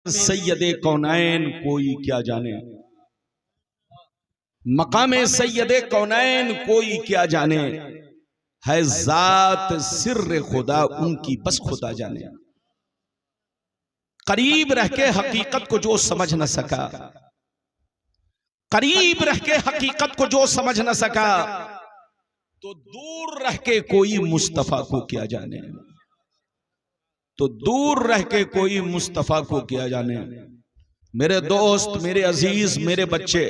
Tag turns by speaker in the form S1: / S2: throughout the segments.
S1: सैयदे कौनैन कोई क्या जाने, मकाम सैयदे कौनैन कोई क्या जाने, है जात सिर्र खुदा उनकी बस खुदा जाने। करीब रह के हकीकत को जो समझ न सका, करीब रह के हकीकत को जो समझ न सका, तो दूर रह के कोई मुस्तफा को क्या जाने, तो दूर रह के कोई मुस्तफा को क्या जाने। मेरे दोस्त, मेरे अजीज, मेरे बच्चे,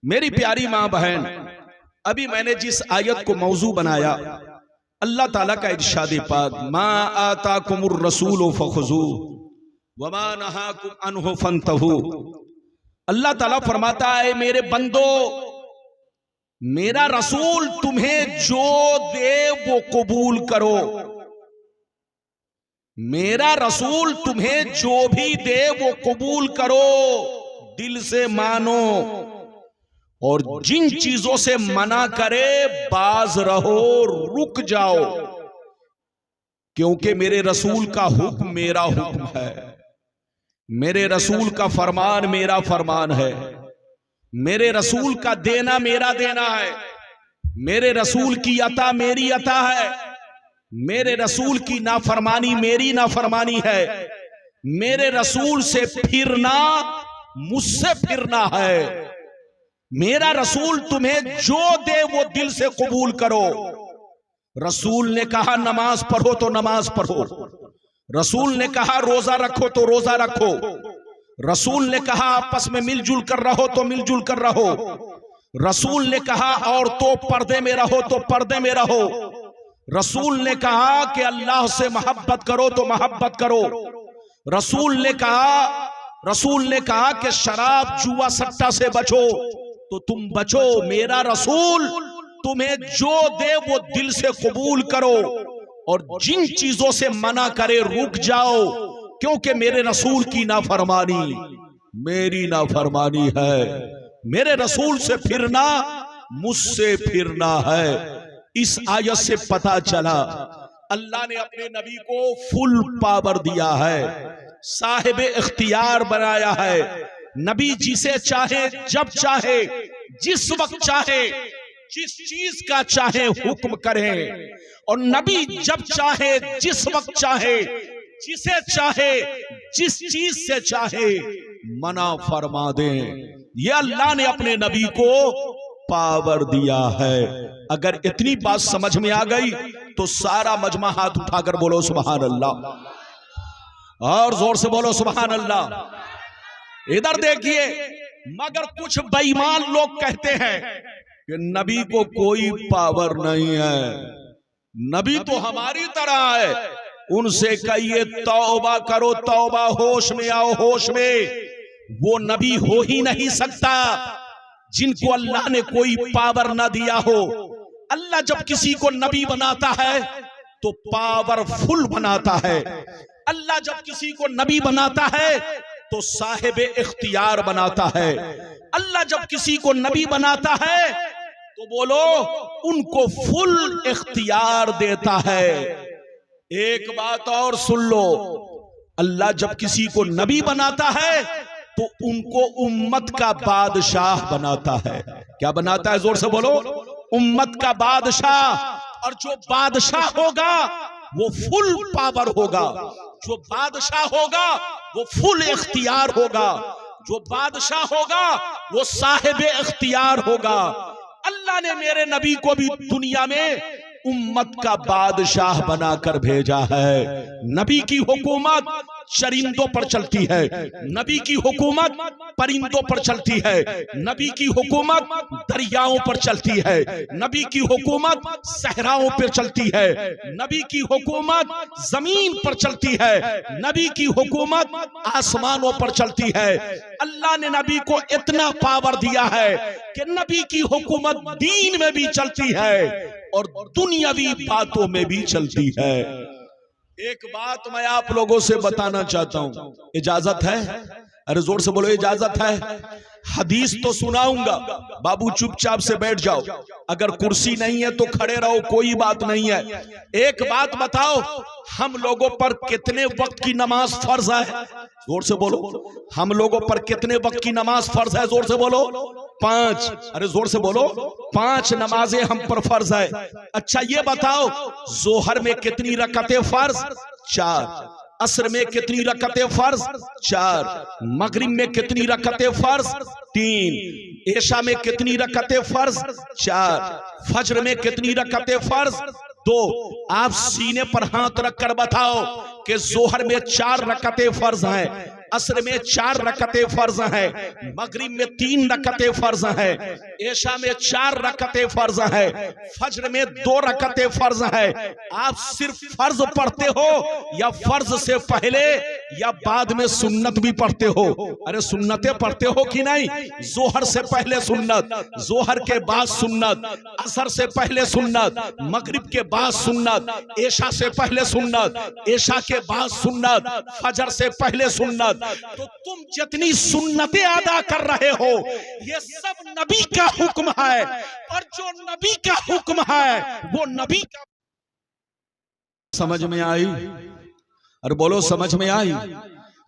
S1: मेरी प्यारी मां बहन, अभी मैंने जिस आयत को मौजू बनाया, अल्लाह ताला का इरशाद पाक, मा आताकुमुर रसूल फखुजू वमा नहाकुम अन्हु फंतहू। अल्लाह ताला फरमाता है, मेरे बंदो, मेरा रसूल तुम्हें जो दे वो कबूल करो, मेरा रसूल तुम्हें जो भी दे वो कबूल करो, दिल से मानो, और जिन चीजों से मना करे बाज रहो, रुक जाओ, क्योंकि मेरे रसूल का हुक्म मेरा हुक्म है, मेरे रसूल का फरमान मेरा फरमान है, मेरे रसूल का देना मेरा देना है, मेरे रसूल की अता मेरी अता है, मेरे रसूल की नाफरमानी मेरी नाफरमानी है, मेरे रसूल से फिरना मुझसे फिरना है। मेरा रसूल तुम्हें जो दे वो दिल से कबूल करो। रसूल ने कहा नमाज पढ़ो तो नमाज पढ़ो, रसूल ने कहा रोजा रखो तो रोजा रखो, रसूल ने कहा आपस में मिलजुल कर रहो तो मिलजुल कर रहो, रसूल ने कहा औरतों पर्दे में रहो तो पर्दे में रहो, रसूल ने कहा कि अल्लाह से मोहब्बत करो तो मोहब्बत करो, रसूल ने कहा कि शराब जुआ सट्टा से बचो तो तुम बचो। मेरा रसूल तुम्हें जो दे वो दिल से कबूल करो, और जिन चीजों से मना करे रुक जाओ, क्योंकि मेरे रसूल की नाफरमानी मेरी नाफरमानी है, मेरे रसूल से फिरना मुझसे फिरना है। इस आयत से पता चला अल्लाह ने अपने नबी को फुल पावर दिया है, साहिब इख्तियार बनाया है। नबी जिसे चाहे जब चाहे जिस वक्त चाहे जिस चीज का चाहे हुक्म करें, और नबी जब चाहे जिस वक्त चाहे जिसे चाहे जिस चीज से चाहे मना फरमा दें। यह अल्लाह ने अपने नबी को पावर दिया है। अगर इतनी बात समझ में आ गई तो सारा मजमा हाथ उठाकर बोलो सुभान अल्लाह, और जोर से बोलो सुभान अल्लाह। इधर देखिए, मगर कुछ बेईमान लोग कहते हैं कि नबी को कोई पावर नहीं है, नबी तो हमारी तरह है। उनसे कहिए तौबा करो तौबा, होश में आओ होश में। वो नबी हो ही नहीं सकता जिनको अल्लाह ने कोई पावर ना दिया हो। अल्लाह जब किसी को नबी बनाता है तो पावरफुल बनाता है, अल्लाह जब किसी को नबी बनाता है तो साहिब इख्तियार बनाता है, अल्लाह जब किसी को नबी बनाता है तो बोलो उनको फुल इख्तियार देता है। एक बात और सुन लो, अल्लाह जब किसी को नबी बनाता है तो उनको उम्मत का बादशाह बनाता है। क्या बनाता है? जोर से बोलो, उम्मत का बादशाह। और जो बादशाह होगा वो फुल पावर होगा, जो बादशाह होगा वो फुल इख्तियार होगा, जो बादशाह होगा वो साहिब इख्तियार होगा। अल्लाह ने मेरे नबी को भी दुनिया में उम्मत का बादशाह बनाकर भेजा है। नबी की हुकूमत चरिंदों पर चलती है, नबी की हुकूमत परिंदों पर चलती है, नबी की हुकूमत दरियाओं पर चलती है, नबी की हुकूमत सहराओं पर चलती है, नबी की हुकूमत जमीन पर चलती है, नबी की हुकूमत आसमानों पर चलती है। अल्लाह ने नबी को इतना पावर दिया है कि नबी की हुकूमत दीन में भी चलती है और दुनियावी बातों में भी चलती है। एक बात मैं आप लोगों से बताना चाहता हूं, इजाजत है? अरे जोर से बोलो, इजाजत है? हदीस तो सुनाऊंगा, बाबू चुपचाप से बैठ जाओ। अगर कुर्सी नहीं है तो खड़े रहो, कोई बात नहीं है। एक बात बताओ, हम लोगों पर कितने वक्त की नमाज फर्ज है? जोर से बोलो। हम लोगों पर कितने वक्त की नमाज फर्ज है? जोर से बोलो। 5। अरे जोर से बोलो, 5 नमाजें हम पर फर्ज है। अच्छा ये बताओ, जोहर में कितनी रकअतें फर्ज? 4। असर में कितनी रकअतें फर्ज? 4। मगरिब में कितनी रकअतें फर्ज? 3। ऐशा में कितनी रकअतें फर्ज? 4। फज्र में कितनी रकअतें फर्ज? 2। आप सीने पर हाथ रखकर बताओ कि जोहर में 4 रकअतें फर्ज हैं, असर में 4 रकअतें फर्ज हैं, मगरिब में 3 रकअतें फर्ज हैं, ऐशा में 4 रकअतें फर्ज हैं, फज्र में 2 रकअतें फर्ज हैं। आप सिर्फ फर्ज पढ़ते हो या फर्ज से पहले या बाद में सुन्नत भी पढ़ते हो? अरे सुन्नतें पढ़ते हो कि नहीं? जोहर से पहले सुन्नत, जोहर के बाद सुन्नत, असर से पहले सुन्नत, मगरिब के बाद सुन्नत, ऐशा से पहले सुन्नत, ऐशा के बाद सुन्नत, फजर से पहले सुन्नत। तो तुम जितनी सुन्नतें अदा कर रहे हो, ये सब नबी का हुक्म है, और जो नबी का हुक्म है वो नबी का। समझ में आई? अरे बोलो, समझ में आई?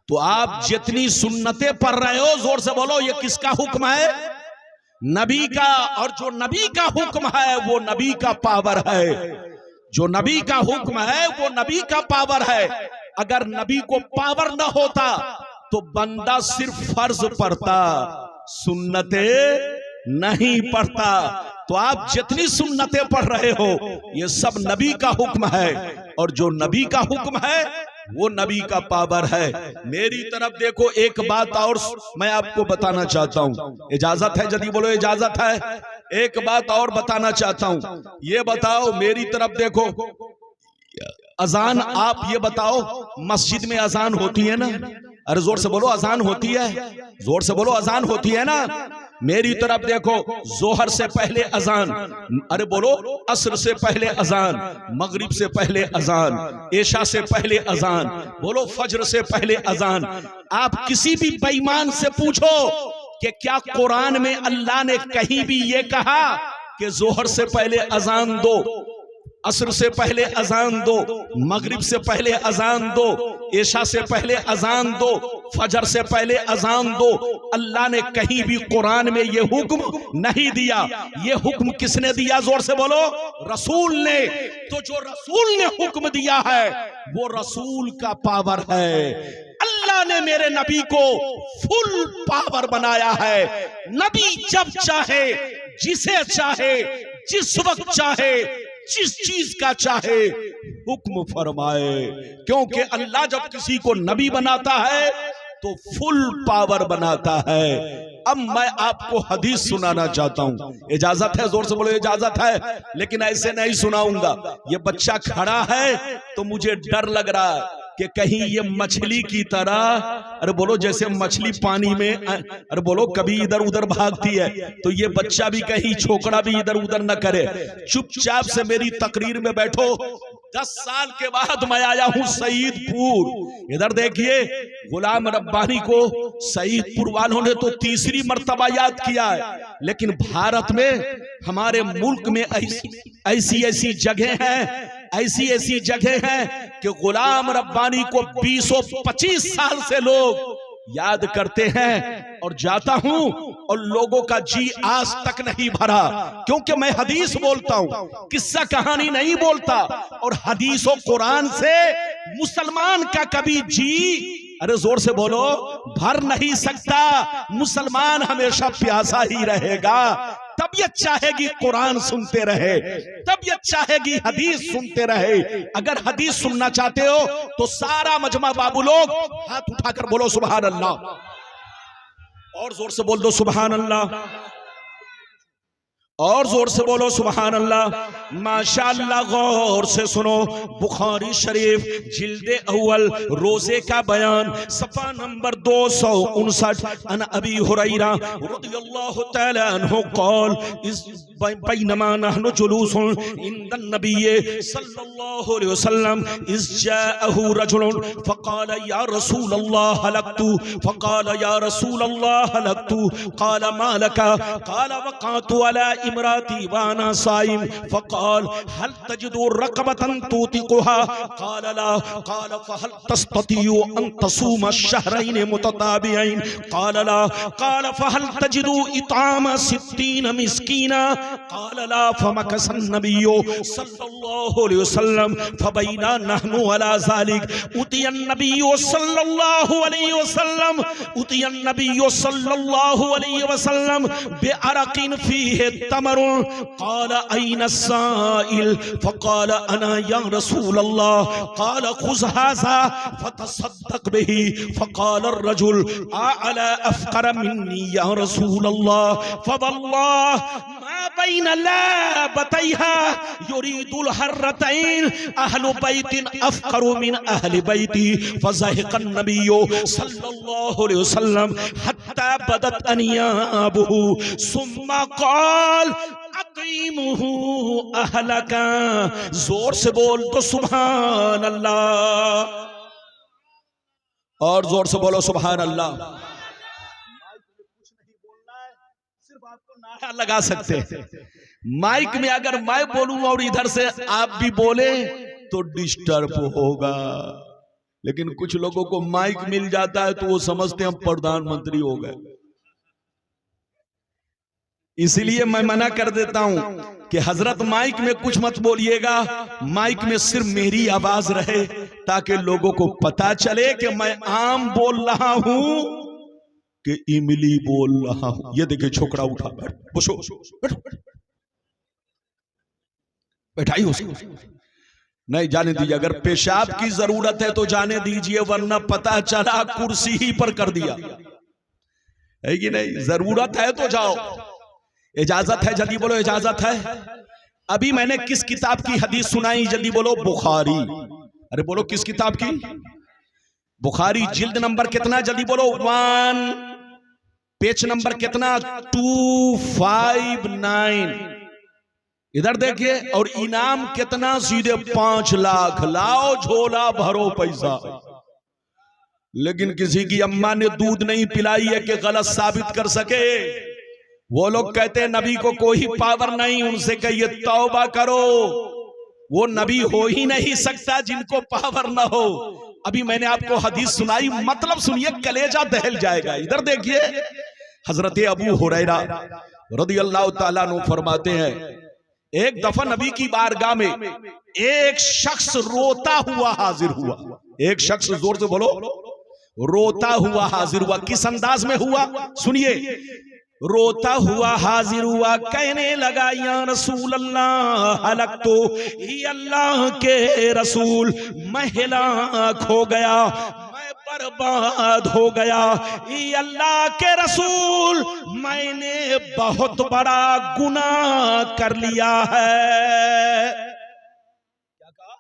S1: तो आप जितनी सुन्नतें पढ़ रहे हो, जोर से बोलो, ये किसका हुक्म है? नबी का। और जो नबी का हुक्म है वो नबी का पावर है। जो नबी का हुक्म है वो नबी का पावर है। अगर नबी को पावर न होता तो बंदा सिर्फ फर्ज पढ़ता, सुन्नते नहीं पढ़ता। तो आप जितनी सुन्नतें पढ़ रहे हो, ये सब नबी का हुक्म है, और जो नबी का हुक्म है वो नबी का पावर है। मेरी तरफ देखो, एक बात और मैं आपको बताना चाहता हूं। इजाजत है? जल्दी बोलो, इजाजत है? एक बात और बताना चाहता हूं। ये बताओ, मेरी तरफ देखो, अजान, आप ये बताओ, मस्जिद में अजान होती है ना? अरे जोर से बोलो, अजान होती है? जोर से बोलो, अजान होती है ना? मेरी तरफ देखो, जोहर से पहले अजान, अरे बोलो, असर से पहले अजान, मगरिब से पहले अजान, ऐशा से पहले अजान, बोलो, फज्र से पहले अजान। आप किसी भी बेईमान से पूछो कि क्या कुरान में अल्लाह ने कहीं भी ये कहा कि जोहर से पहले अजान दो, असर से पहले अजान दो, मगरिब से पहले अजान दो, ऐशा से पहले अजान दो, फजर से पहले अजान दो? अल्लाह ने कहीं भी कुरान में ये हुक्म नहीं दिया। ये हुक्म किसने दिया? जोर से बोलो, रसूल ने। तो जो रसूल ने हुक्म दिया है वो रसूल का पावर है। अल्लाह ने मेरे नबी को फुल पावर बनाया है। नबी जब चाहे, जिसे चाहे, जिस वक्त चाहे, जिस चीज का चाहे हुक्म फरमाए। क्योंकि अल्लाह जब किसी को नबी बनाता है तो फुल पावर बनाता है। अब मैं आपको हदीस सुनाना चाहता हूं। इजाजत है? जोर से बोलो, इजाजत है? लेकिन ऐसे नहीं सुनाऊंगा। ये बच्चा खड़ा है तो मुझे डर लग रहा है कि कहीं ये मछली की तरह, अरे बोलो, जैसे मछली पानी में, अरे बोलो, कभी इधर उधर भागती है, तो ये बच्चा भी कहीं छोकरा भी इधर उधर न करे। चुपचाप से मेरी तकरीर में बैठो। 10 साल के बाद मैं आया हूं सईदपुर। इधर देखिए, गुलाम रब्बानी को सईदपुर वालों ने तो तीसरी मर्तबा याद किया है, लेकिन भारत में, हमारे मुल्क में ऐसी ऐसी जगह हैं, ऐसी ऐसी जगह हैं कि गुलाम रब्बानी को 20-25 साल से लोग याद करते हैं। और जाता हूं और लोगों का जी आज तक नहीं भरा, क्योंकि मैं हदीस बोलता हूं, किस्सा कहानी नहीं बोलता। और हदीस और कुरान से मुसलमान का कभी जी, अरे जोर से बोलो, भर नहीं सकता। मुसलमान हमेशा प्यासा ही रहेगा। तबीयत चाहेगी कुरान सुनते रहे, तबीयत चाहेगी हदीस सुनते रहे। अगर हदीस सुनना चाहते हो तो सारा मजमा बाबू लोग हाथ उठाकर बोलो सुभान अल्लाह, और जोर से बोल दो सुभान अल्लाह। और जोर से बोलो सुभान अल्लाह। माशाअल्लाह, गौर से सुनो, बुखारी शरीफ जिल्दे अव्वल रोजे का बयान सफा नंबर 259। अन अबी हुरैरा रदियल्लाहु तआला अन्हु क़ाल इस बैनमा नहनु जुलूसुन इंदन नबिय्य सल्लल्लाहु अलैहि वसल्लम इस जाअहु रजुलन फ़क़ाल या रसूल अल्लाह हलकतु फ़क़ाल या रसूल अल्लाह हलकतु क़ाल मा लका क़ाल वक़अतु अला इमराती वाना साइम फ़क़ाल हल तजिदु रक़बतन तुतिक़ुहा क़ाल ला क़ाल फ़हल तस्ततियु अन तसूम शहरैन मुतताबियैन क़ाल ला क़ाल फ़हल तजिदु इताम 60 मिस्कीना क़ाल ला फ़मकस नबिय्यु सल्लल्लाहु अलैहि वसल्लम फ़बैना नहनु अला ज़ालिक उतियन नबिय्यु सल्लल्लाहु अलैहि वसल्लम उतियन नबिय्यु सल्लल्लाहु अलैहि वसल्लम बिअरक़िन फ़ीहि तमरुन क़ाल ऐन साइल फ़क़ाल अना या रसूल अल्लाह क़ाल ख़ुज़ हाज़ा फ़तसद्दक़ बिही फ़क़ाल अर्रजुल अअला अफ़क़र मिन्नी या रसूल अल्लाह फ़वल्लाह मा बैन लाबतैहा युरीदुल हर्रतैन अहलु बैतिन अफ़क़रु मिन अहलि बैती फ़ज़हिक़न नबिय्यु सल्लल्लाहु अलैहि वसल्लम हत्ता बदत अनियाबुहु सुम्मा क़ाल अक़ीमुहु अहलका। जोर से बोल तो सुभान अल्लाह, और जोर से बोलो सुभान अल्लाह। सिर्फ आपको नारा लगा सकते हैं। माइक में अगर मैं बोलूं और इधर से आप भी बोले तो डिस्टर्ब होगा, लेकिन कुछ लोगों को माइक मिल जाता है तो वो समझते हैं हम प्रधानमंत्री हो गए। इसलिए मैं मना कर देता हूं कि हजरत माइक में कुछ मत बोलिएगा, माइक में सिर्फ मेरी आवाज रहे ताकि लोगों को पता चले कि मैं आम बोल रहा हूं कि इमली बोल रहा हूं। ये देखिए छोकरा उठा, बैठाई उसको, नहीं जाने दीजिए। अगर पेशाब की जरूरत है तो जाने दीजिए, वरना पता चला कुर्सी ही पर कर दिया है कि नहीं। जरूरत है तो जाओ, इजाजत है जल्दी बोलो, इजाजत है। अभी मैंने किस किताब की हदीस सुनाई, जल्दी बोलो, बुखारी। अरे बोलो किस किताब की? बुखारी, जिल्द नंबर कितना, जल्दी बोलो, 1, पेज नंबर कितना, 259। इधर देखिए, और इनाम कितना, सीधे 5 लाख। लाओ झोला भरो पैसा। लेकिन किसी की अम्मा ने दूध नहीं पिलाई है कि गलत साबित कर सके। वो लोग कहते हैं नबी को कोई पावर नहीं, उनसे कहिए तौबा करो। वो नबी हो ही नहीं सकता जिनको पावर ना हो। अभी मैंने आपको हदीस सुनाई, मतलब सुनिए, कलेजा दहल जाएगा। इधर देखिए, हजरत अबू हुरैरा रदियल्लाहु ताला अन्हु फरमाते हैं, एक दफा नबी की बारगाह में एक शख्स रोता हुआ हाजिर हुआ। एक शख्स, जोर से बोलो, रोता हुआ हाजिर हुआ। किस अंदाज में हुआ सुनिए। रोता हुआ हाजिर हुआ, कहने लगा या रसूल अल्लाह हलकतु, अल्लाह के रसूल मैं हिलाक हो गया, मैं बर्बाद हो गया। अल्लाह के रसूल मैंने बहुत बड़ा गुनाह कर लिया है। क्या कहा?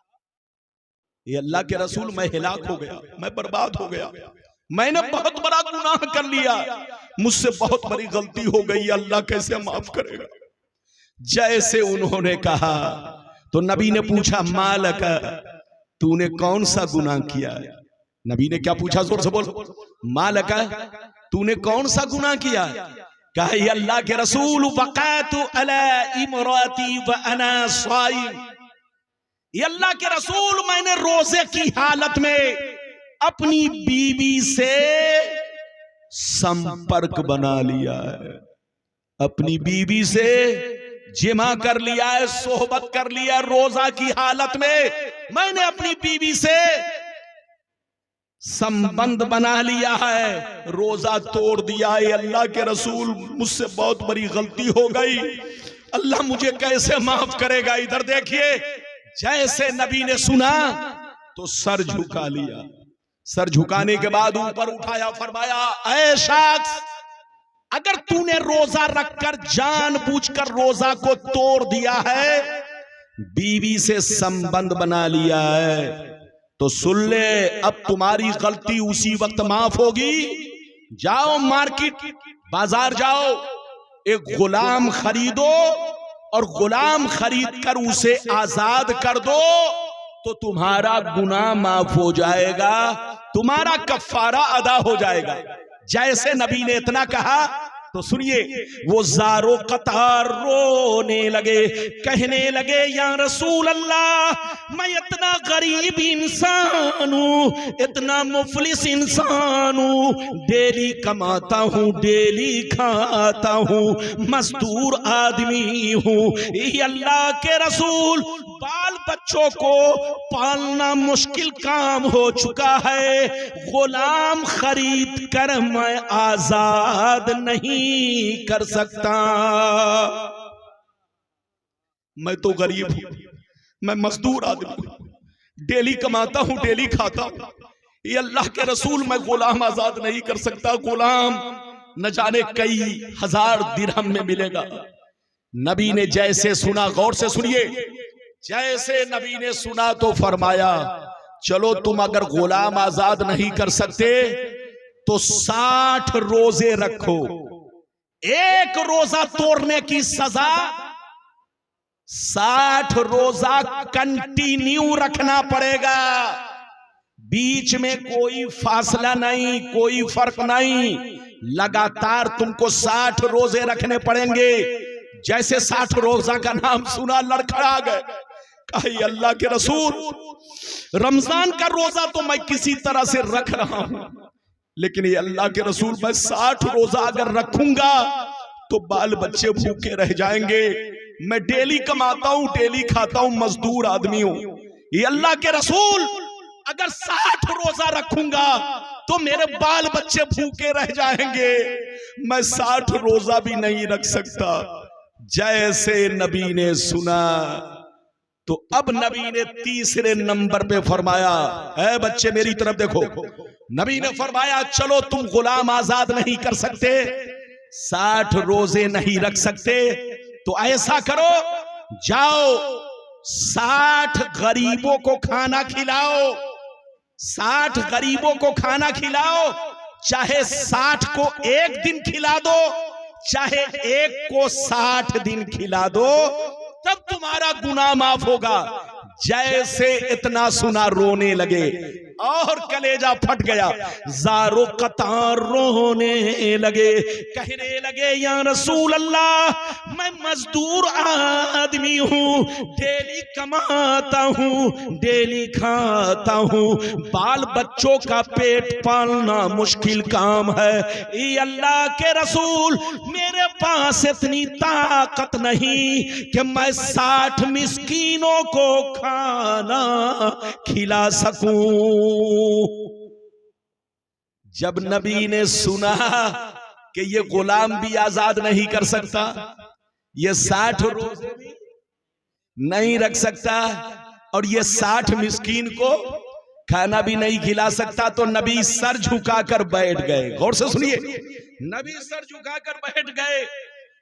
S1: ये अल्लाह के रसूल मैं हिलाक हो गया, मैं बर्बाद हो गया, मैंने बहुत बड़ा गुनाह कर लिया, मुझसे बहुत बड़ी गलती हो गई, अल्लाह कैसे माफ करेगा। जैसे उन्होंने कहा तो नबी ने पूछा, मालक, तूने कौन सा गुनाह किया? नबी ने क्या पूछा, जोर से बोल, मालक, तूने कौन सा गुनाह किया? कहा अल्लाह के रसूल, वक़अतु अला इमराती व अना साइम। अल्लाह के रसूल मैंने रोजे की हालत में अपनी बीवी से संपर्क बना लिया है, अपनी बीवी से जिमा कर लिया है, सोहबत कर लिया। रोजा की हालत में मैंने अपनी बीवी से संबंध बना लिया है, रोजा तोड़ दिया है। अल्लाह के रसूल मुझसे बहुत बड़ी गलती हो गई, अल्लाह मुझे कैसे माफ करेगा। इधर देखिए, जैसे नबी ने सुना तो सर झुका लिया। सर झुकाने के बाद ऊपर उठाया, फरमाया, ऐ शख्स, अगर तूने रोजा रखकर जानबूझकर रोजा को तोड़ दिया है, बीवी से संबंध बना लिया है, तो सुन ले, अब तुम्हारी गलती उसी वक्त माफ होगी। जाओ मार्केट, बाजार जाओ, एक गुलाम खरीदो और गुलाम खरीद कर उसे आजाद कर दो, तो तुम्हारा गुनाह माफ हो जाएगा, तुम्हारा कफारा अदा हो जाएगा। जैसे नबी ने इतना कहा तो सुनिए, वो ज़ारो कतार रोने लगे, कहने लगे या रसूल अल्लाह, मैं इतना गरीब इंसान हूँ, इतना मुफलिस इंसान हूँ, डेली कमाता हूँ, डेली खाता हूँ, मजदूर आदमी हूँ। ये अल्लाह के रसूल, बाल बच्चों को पालना मुश्किल काम हो चुका है, गुलाम खरीद कर मैं आजाद नहीं कर सकता। मैं तो गरीब हूं, मैं मजदूर आदमी हूं, डेली कमाता हूं, डेली खाता हूं। ये अल्लाह के रसूल, मैं गुलाम आजाद नहीं कर सकता। गुलाम न जाने कई हजार दिरहम में मिलेगा। नबी ने जैसे सुना, गौर से सुनिए, जैसे नबी ने सुना तो फरमाया, चलो तुम अगर गुलाम आजाद नहीं कर सकते तो 60 रोजे रखो। एक रोजा तोड़ने की सजा 60 रोजा कंटिन्यू रखना पड़ेगा। बीच में कोई फासला नहीं, कोई फर्क नहीं, लगातार तुमको 60 रोजे रखने पड़ेंगे। जैसे 60 रोजा का नाम सुना, लड़खड़ा गए, कहा अल्लाह के रसूल, रमजान का रोजा तो मैं किसी तरह से रख रहा हूं, लेकिन ये अल्लाह के रसूल, मैं 60 रोजा अगर रखूंगा तो बाल बच्चे भूखे रह जाएंगे। मैं डेली कमाता हूं, डेली खाता हूं, मजदूर आदमी हूं। ये अल्लाह के रसूल, अगर 60 रोजा रखूंगा तो मेरे बाल बच्चे भूखे रह जाएंगे, मैं 60 रोजा भी नहीं रख सकता। जैसे नबी ने सुना तो अब नबी ने तीसरे नंबर पे फरमाया, ऐ बच्चे मेरी तरफ देखो, नबी ने फरमाया, चलो तुम गुलाम आजाद नहीं कर सकते, 60 रोजे नहीं रख सकते, तो ऐसा करो, जाओ 60 गरीबों को खाना खिलाओ, 60 गरीबों को खाना खिलाओ, चाहे 60 को एक दिन खिला दो, चाहे एक को 60 दिन खिला दो, तब तुम्हारा गुनाह माफ होगा। जैसे इतना सुना, रोने लगे और कलेजा फट गया। ज़ारो कतार रोने लगे, कहने लगे या रसूल अल्लाह, मैं मजदूर आदमी हूँ, डेली कमाता हूँ, डेली खाता हूँ, बाल बच्चों का पेट पालना मुश्किल काम है। ये अल्लाह के रसूल, मेरे पास इतनी ताकत नहीं कि मैं 60 मिस्कीनों को खाना खिला सकूं। जब नबी ने सुना कि ये गुलाम भी आजाद नहीं कर सकता, ये 60 रोजे भी नहीं रख सकता, और ये 60 मिस्कीन को खाना भी नहीं खिला सकता, तो नबी सर झुकाकर बैठ गए। गौर से सुनिए, नबी सर झुकाकर बैठ गए।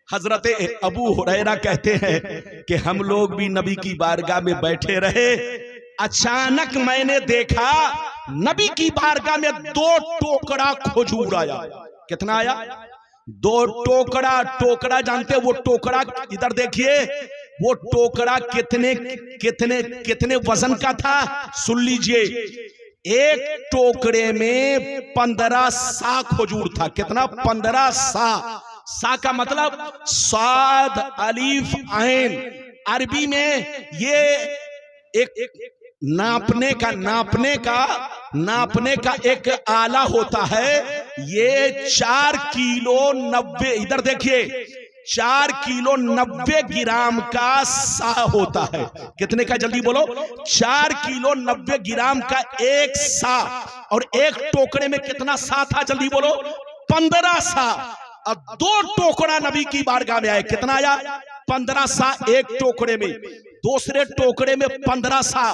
S1: हजरत अबू हुरैरा कहते हैं कि हम लोग भी नबी की बारगाह में बैठे रहे, अचानक मैंने देखा नबी की बारगाह में 2 टोकरा खजूर आया। कितना आया? 2 टोकरा। टोकरा जानते, वो टोकरा इधर देखिए, वो टोकरा कितने कितने कितने वजन का था, सुन लीजिए। एक टोकरे में 15 सा खजूर था। कितना? 15 सा। सा का मतलब साद अलीफ ऐन। अरबी में ये एक नापने का एक आला होता है। ये 4 किलो 90, इधर देखिए, 4 किलो 90 ग्राम का सा होता है। कितने का? जल्दी बोलो। 4 किलो 90 ग्राम का एक सा। और एक टोकरे में कितना सा था? जल्दी बोलो। 15 सा। अब 2 टोकरा नबी की बारगाह में आए। कितना आया? 15 सा एक टोकरे में। दूसरे टोकरे में 15 सा।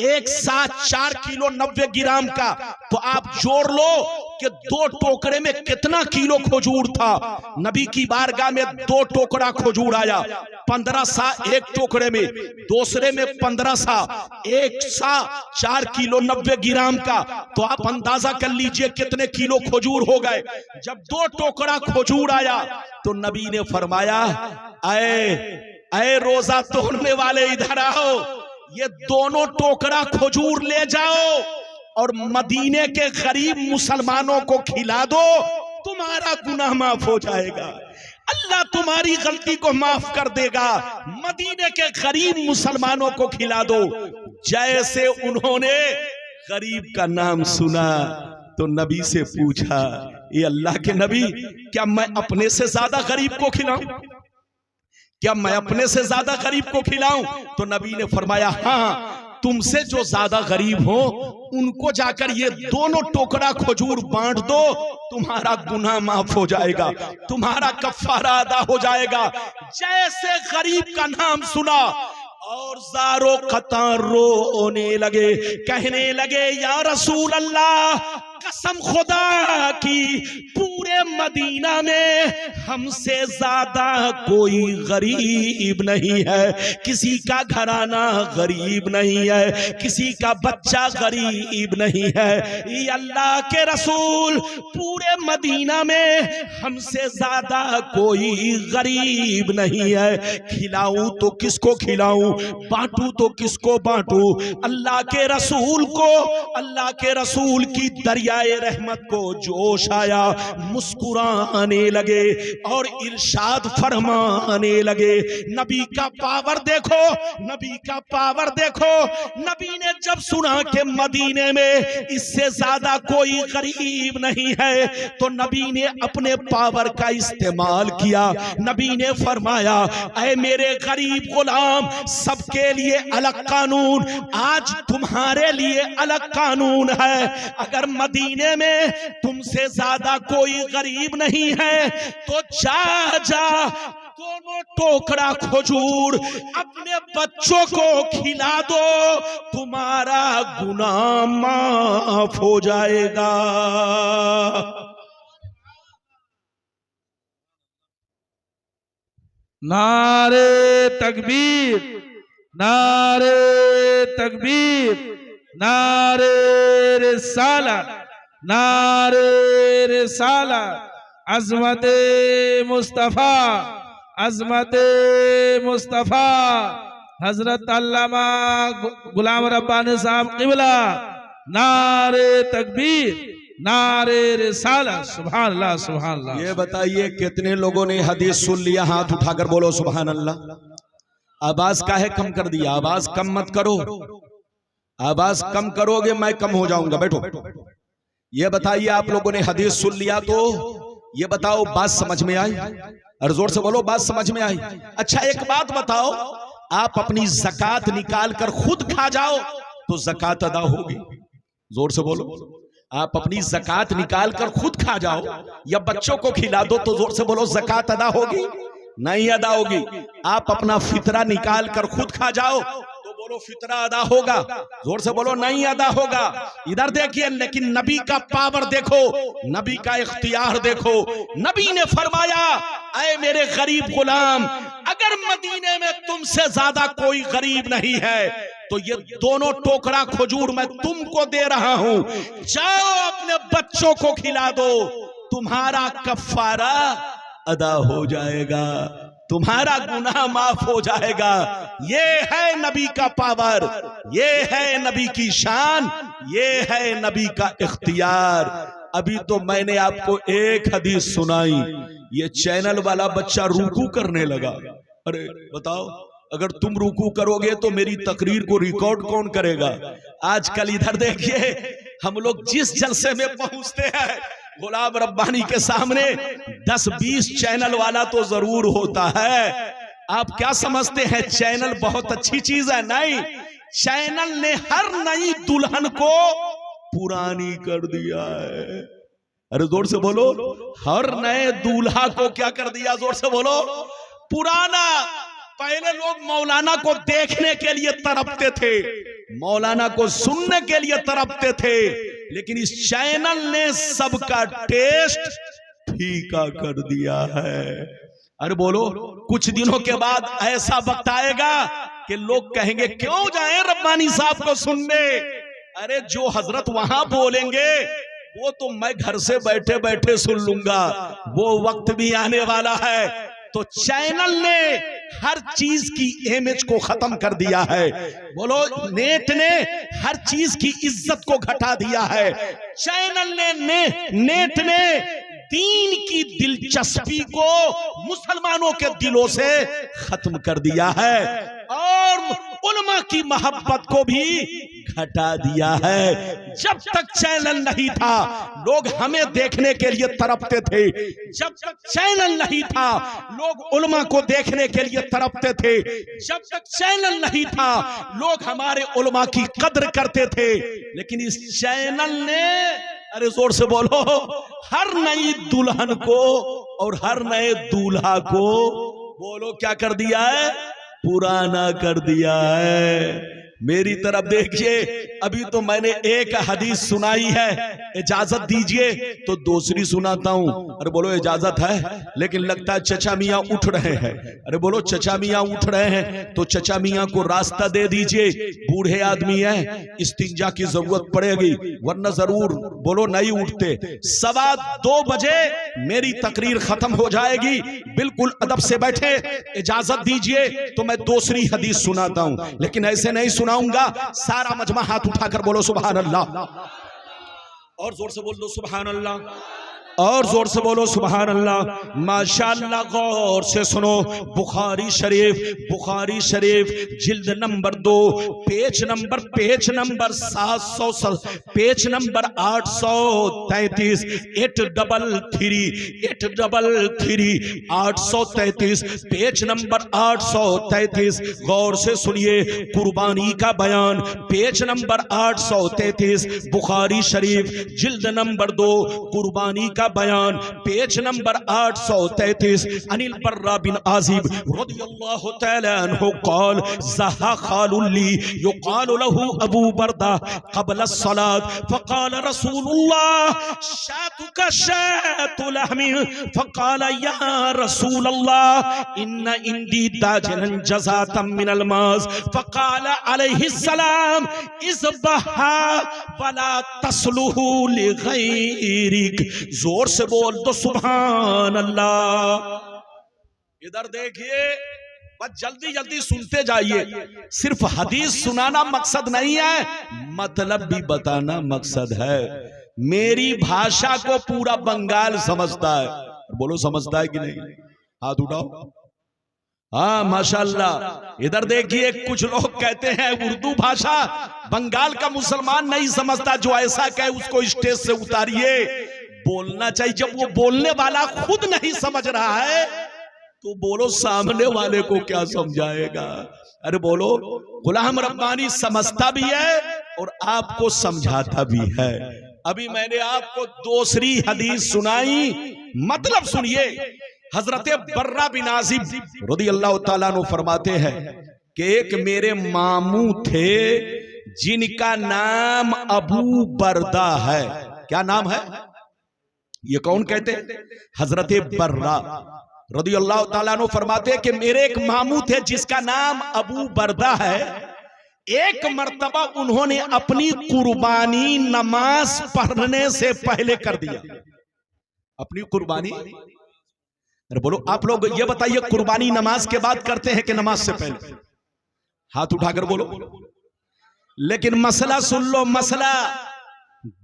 S1: एक सा 4 किलो 90 ग्राम का। तो आप जोड़ लो, कि 2 टोकरे में कितना किलो खजूर था। नबी की बारगाह में 2 टोकरा खजूर आया, 15 सा एक टोकरे में, दूसरे में 15 सा, एक सा 4 किलो 90 ग्राम का। तो आप अंदाजा कर लीजिए कितने किलो खजूर हो गए। जब 2 टोकरा खजूर आया तो नबी ने फरमाया, ऐ रोजा तोड़ने वाले इधर आओ, ये दोनों टोकरा खजूर ले जाओ और मदीने के गरीब मुसलमानों को खिला दो, तुम्हारा गुनाह माफ हो जाएगा, अल्लाह तुम्हारी गलती को माफ कर देगा। मदीने के गरीब मुसलमानों को खिला दो। जैसे उन्होंने गरीब का नाम सुना तो नबी से पूछा, ये अल्लाह के नबी, क्या मैं अपने से ज्यादा गरीब को खिलाऊं? क्या मैं अपने से ज्यादा गरीब को खिलाऊं? तो नबी ने फरमाया, हाँ, तुमसे जो ज्यादा गरीब हो उनको जाकर ये दोनों टोकरा खजूर बांट दो, तुम्हारा गुनाह माफ हो जाएगा, तुम्हारा कफ्फारा अदा हो जाएगा। जैसे गरीब का नाम सुना और ज़ारो क़तार रोने लगे, कहने लगे, या रसूल अल्लाह, कसम खुदा की पूरे मदीना में हमसे ज्यादा कोई गरीब नहीं है, किसी का घराना गरीब नहीं है, किसी का बच्चा गरीब नहीं है। ये अल्लाह के रसूल, पूरे मदीना में हमसे ज्यादा कोई गरीब नहीं है, खिलाऊं तो किसको खिलाऊं, बांटूं तो किसको बांटूं? अल्लाह के रसूल को, अल्लाह के रसूल की दरियाए रहमत को जोश आया, मुस्कुराने लगे और इरशाद फरमाने लगे। नबी का पावर देखो, नबी का पावर देखो। नबी ने जब सुना कि मदीने में इससे ज्यादा कोई गरीब नहीं है तो नबी ने अपने पावर का इस्तेमाल किया। नबी ने फरमाया, ऐ मेरे गरीब गुलाम, सबके लिए अलग कानून, आज तुम्हारे लिए अलग कानून है। अगर मदीने में तुमसे ज्यादा कोई गरीब नहीं है तो जा जा दोनों टोकरा खजूर अपने बच्चों को खिला दो, तुम्हारा गुनाह माफ हो जाएगा।
S2: नारे तकबीर, नारे तकबीर, नारे रिसालत, नारे रिसालत, अज़मत मुस्तफ़ा, अज़मत मुस्तफ़ा, हजरत अल्लामा गुलाम रब्बानी साहब क़िबला। नारे तकबीर, नारे रिसालत, सुभान अल्लाह, सुभान अल्लाह।
S1: ये बताइए कितने लोगों ने हदीस सुन लिया? हाथ उठाकर बोलो सुभान अल्लाह। आवाज काहे कम कर दिया? आवाज कम मत करो, आवाज कम करोगे मैं कम हो जाऊंगा। बैठो। ये बताइए आप लोगों ने हदीस सुन लिया तो ये बताओ बात समझ में आई? और जोर से बोलो बात समझ में आई। अच्छा एक बात बताओ, आप अपनी ज़कात निकाल कर खुद खा जाओ तो ज़कात अदा होगी? जोर से बोलो। आप अपनी ज़कात निकाल कर खुद खा जाओ या बच्चों को खिला दो तो जोर से बोलो ज़कात अदा होगी? नहीं अदा होगी। आप अपना फितरा निकाल कर खुद खा जाओ तो बोलो फितरा अदा होगा? जोर से बोलो नहीं अदा होगा। इधर देखिए, लेकिन नबी का पावर देखो, नबी का इख्तियार देखो। नबी ने फरमाया, ऐ मेरे गरीब गुलाम, अगर मदीने में तुमसे ज्यादा कोई गरीब नहीं है तो ये दोनों टोकरा खजूर मैं तुमको दे रहा हूं, जाओ अपने बच्चों को खिला दो, तुम्हारा कफ्फारा अदा हो जाएगा, तुम्हारा गुनाह माफ हो जाएगा। ये है नबी का पावर, ये है नबी की शान, ये है नबी का इख्तियार। अभी तो मैंने आपको एक हदीस सुनाई, ये चैनल वाला बच्चा रुकू करने लगा। अरे बताओ, अगर तुम रुकू करोगे तो मेरी तकरीर को रिकॉर्ड कौन करेगा? आजकल इधर देखिए, हम लोग जिस जलसे में पहुंचते हैं, गुलाम रब्बानी के सामने 10-20 चैनल वाला तो जरूर होता है। आप क्या समझते हैं चैनल बहुत अच्छी चीज है? नहीं, चैनल ने हर नई दुल्हन को पुरानी कर दिया है। अरे जोर से बोलो, हर नए दूल्हा को क्या कर दिया? जोर से बोलो, पुराना। पहले लोग मौलाना को देखने के लिए तड़पते थे, मौलाना को सुनने के लिए तड़पते थे, लेकिन इस चैनल ने सबका टेस्ट फीका कर दिया है। अरे बोलो, कुछ दिनों के बाद ऐसा वक्त आएगा कि लोग कहेंगे क्यों जाएं रब्बानी साहब को सुनने। अरे जो हजरत वहां बोलेंगे वो तो मैं घर से बैठे बैठे सुन लूंगा। वो वक्त भी आने वाला है। तो चैनल ने हर चीज की इमेज को खत्म कर दिया है। बोलो, नेट ने हर चीज की इज्जत को घटा दिया है। चैनल ने नेट ने दीन की दिलचस्पी को मुसलमानों के दिलों से खत्म कर दिया है और उलमा की मोहब्बत को भी घटा दिया है। जब तक चैनल नहीं था लोग हमें देखने के लिए तड़पते थे। जब तक चैनल नहीं था लोग उलमा को देखने के लिए तड़पते थे। जब तक चैनल नहीं था लोग हमारे उलमा की कद्र करते थे। लेकिन इस चैनल ने, अरे जोर से बोलो, हर नई दुल्हन को और हर नए दूल्हा को, बोलो क्या कर दिया है? पुराना कर दिया है। मेरी तरफ देखिए, अभी तो मैंने एक हदीस सुनाई है, इजाजत दीजिए तो दूसरी सुनाता हूं। अरे बोलो इजाजत है, लेकिन लगता है चचा मियां उठ रहे हैं। अरे बोलो चचा मियां उठ रहे हैं तो चचा मियां को रास्ता दे दीजिए। बूढ़े आदमी हैं, इस्तिंजा की जरूरत पड़ेगी, वरना जरूर बोलो नहीं उठते। 2:15 बजे मेरी तकरीर खत्म हो जाएगी। बिल्कुल अदब से बैठे, इजाजत दीजिए तो मैं दूसरी हदीस सुनाता हूं, लेकिन ऐसे नहीं सुनाऊंगा। सारा मजमा हाथ उठाकर बोलो सुभान अल्लाह, और जोर से बोल दो सुभान अल्लाह, और जोर से बोलो सुभान अल्लाह। माशाअल्लाह, गौर से सुनो। बुखारी शरीफ जिल्द number 2 page number 700 page number 833 833 page number 833। गौर से सुनिए, कुर्बानी का बयान पेज नंबर 833 बुखारी शरीफ जिल्द नंबर 2 कुर्बानी का बयान पेज नंबर 833। अनिल बर्रा बिन आजिब रदियल्लाहु तआला अन्हु क़ाल ज़हा ख़ालुल्ली युक़ालु लहू अबू बर्दा क़ब्ल अस्सलात फ़क़ाल रसूलुल्लाह शातुका शातु लहमी फ़क़ाल या रसूलल्लाह इन्ना इंदी दाजलन जज़ातम मिनल माज़ फ़क़ाल अलैहिस्सलाम इज़बहा वला तस्लुहु लिग़ैरिक। जोर से बोल दो सुभान अल्लाह। इधर देखिए, बस जल्दी जल्दी सुनते जाइए। सिर्फ हदीस सुनाना मकसद नहीं है, मतलब भी बताना मकसद है। मेरी भाषा को पूरा बंगाल समझता है। बोलो समझता है कि नहीं? हाथ उठाओ। हाँ माशाल्लाह। इधर देखिए, कुछ लोग कहते हैं उर्दू भाषा बंगाल का मुसलमान नहीं समझता। जो ऐसा कहे उसको स्टेज से उतारिए। बोलना चाहिए। जब वो बोलने वाला खुद नहीं समझ रहा है तो बोलो सामने वाले को क्या समझाएगा। अरे बोलो, गुलाम रब्बानी समझता भी है और आपको समझाता भी है। अभी मैंने आपको दूसरी हदीस सुनाई, मतलब सुनिए। हजरत बर्रा बिन आजिब रदियल्लाहु ताला अन्हु फरमाते हैं कि एक मेरे मामू थे जिनका नाम अबू बर्दा है। क्या नाम है? ये कौन कहते हैं? हजरत बर्रा रदियल्लाहु ताला अन्हु फरमाते हैं कि मेरे एक मामू थे जिसका नाम अबू बर्दा है। एक मर्तबा उन्होंने अपनी कुर्बानी नमाज पढ़ने से पहले कर दिया। अपनी कुर्बानी, अरे बोलो आप लोग ये बताइए, कुर्बानी नमाज के बाद करते हैं कि नमाज से पहले? हाथ उठाकर बोलो। लेकिन मसला सुन लो, मसला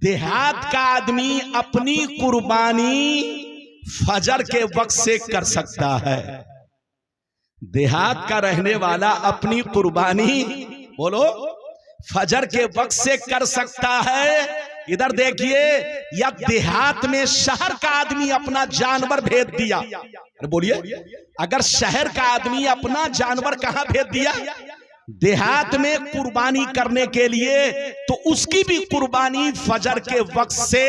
S1: देहात का आदमी अपनी कुर्बानी फजर के वक्त से कर सकता है। देहात का रहने वाला अपनी कुर्बानी, बोलो, फजर के वक्त से कर सकता है। इधर देखिए, या देहात में शहर का आदमी अपना जानवर भेज दिया। अरे बोलिए, अगर शहर का आदमी अपना जानवर कहां भेज दिया? देहात में कुर्बानी करने के लिए, तो उसकी भी कुर्बानी फजर के वक्त से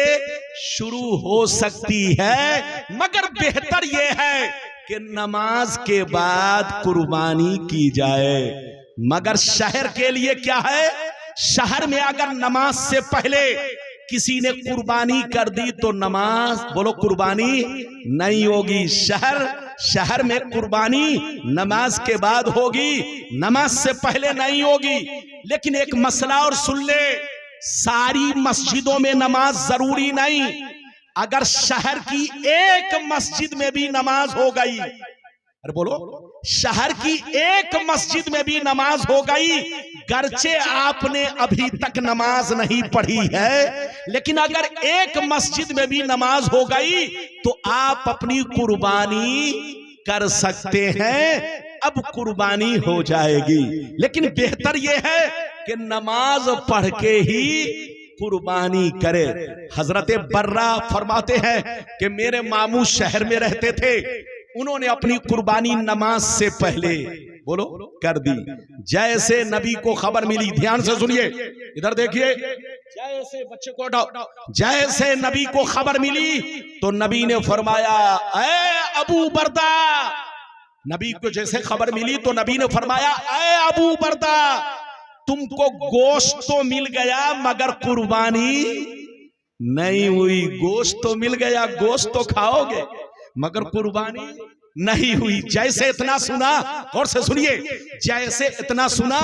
S1: शुरू हो सकती है। मगर बेहतर यह है कि नमाज के बाद कुर्बानी की जाए। मगर शहर के लिए क्या है? शहर में अगर नमाज से पहले किसी ने कुर्बानी कर दी तो नमाज, बोलो, कुर्बानी नहीं होगी। शहर में कुर्बानी नमाज के बाद होगी, नमाज से पहले नहीं होगी। लेकिन एक मसला और सुन ले, सारी मस्जिदों में नमाज जरूरी नहीं। अगर शहर की एक मस्जिद में भी नमाज हो गई, अरे बोलो, शहर की एक मस्जिद में भी नमाज हो गई, गर्चे आपने अभी तक नमाज नहीं पढ़ी है, लेकिन अगर एक मस्जिद में भी नमाज हो गई तो आप अपनी कुर्बानी कर सकते हैं। अब कुर्बानी हो जाएगी, लेकिन बेहतर यह है कि नमाज पढ़ के ही कुर्बानी करे। हजरत बर्रा फरमाते हैं कि मेरे मामू शहर में रहते थे, उन्होंने अपनी कुर्बानी नमाज से पहले, बोलो, कर दी। जैसे नबी को खबर मिली, ध्यान से सुनिए, इधर देखिए, जैसे बच्चे को उठाओ, जैसे नबी को खबर मिली तो नबी ने फरमाया, ऐ अबू बर्दा, नबी को जैसे खबर मिली तो नबी ने फरमाया, ऐ अबू बर्दा, तुमको गोश्त तो मिल गया मगर कुर्बानी नहीं हुई। गोश्त तो मिल गया, गोश्त तो खाओगे, मगर कुर्बानी नहीं हुई। जैसे इतना सुना, और से सुनिए, जैसे इतना सुना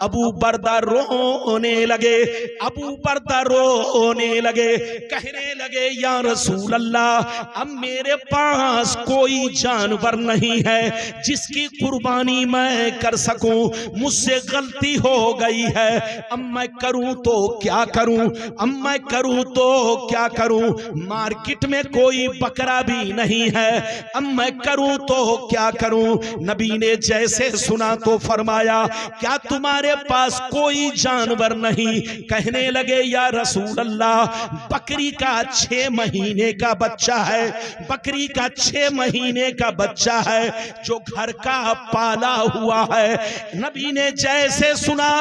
S1: अबू बर्दा रोने लगे, अबू बर्दा रोने लगे, कहने लगे, या रसूल अल्लाह, अब मेरे पास कोई जानवर नहीं है जिसकी कुर्बानी मैं कर सकूं, मुझसे गलती हो गई है, अब मैं करूं तो क्या करूं, अब मैं करूं तो क्या करूं, मार्केट में कोई बकरा भी नहीं है, अब मैं करूं तो क्या करूं। नबी ने जैसे सुना तो फरमाया, क्या तुम्हारे पास कोई जानवर नहीं? कहने लगे, या रसूल अल्लाह, बकरी का 6 महीने का बच्चा है, बकरी का 6 महीने का बच्चा है जो घर का पाला हुआ है। नबी ने जैसे सुना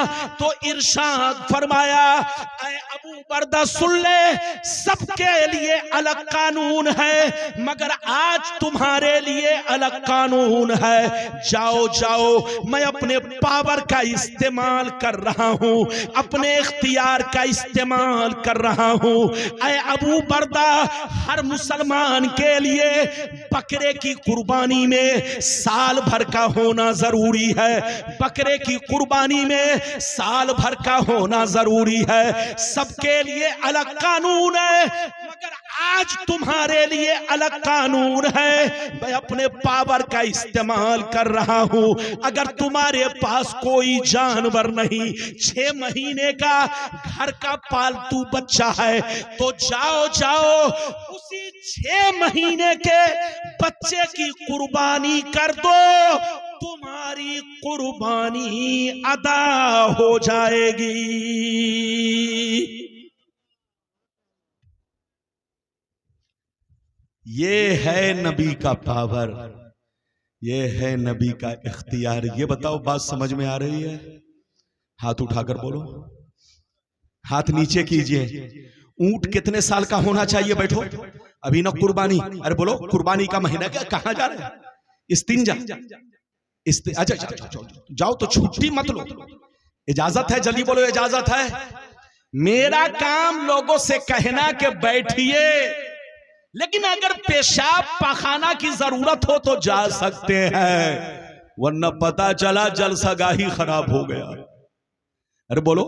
S1: तो इरशाद फरमाया, ऐ अबू बर्दा सुन ले, सबके लिए अलग कानून है मगर आज तुम्हारे लिए अलग कानून है। जाओ जाओ, मैं अपने पावर का इस्तेमाल कर रहा हूं, अपने इख्तियार का इस्तेमाल कर रहा हूं। ऐ अबू बर्दा, हर मुसलमान के लिए बकरे की कुर्बानी में साल भर का होना जरूरी है, बकरे की कुर्बानी में साल भर का होना जरूरी है। सबके लिए अलग कानून है मगर आज तुम्हारे लिए अलग कानून है। मैं अपने पावर का इस्तेमाल कर रहा हूं। अगर तुम्हारे पास कोई जानवर नहीं, 6 महीने का घर का पालतू बच्चा है, तो जाओ जाओ उसी 6 महीने के बच्चे की कुर्बानी कर दो, तुम्हारी कुर्बानी अदा हो जाएगी। ये है नबी का पावर, ये है नबी का इख्तियार। ये बताओ, बात समझ में आ रही है? हाथ उठाकर बोलो, हाथ नीचे कीजिए। ऊंट कितने साल का होना चाहिए? बैठो, अभी ना कुर्बानी, अरे बोलो, कुर्बानी का महीना क्या, कहां जा रहे हैं? इस्तिंजा, अच्छा जाओ, तो छुट्टी मत लो, इजाजत है, जल्दी बोलो, इजाजत है। मेरा काम लोगों से कहना कि बैठिए, लेकिन अगर पेशाब पाखाना की जरूरत हो तो जा सकते हैं, वरना पता चला जलसागाही खराब हो गया। अरे बोलो,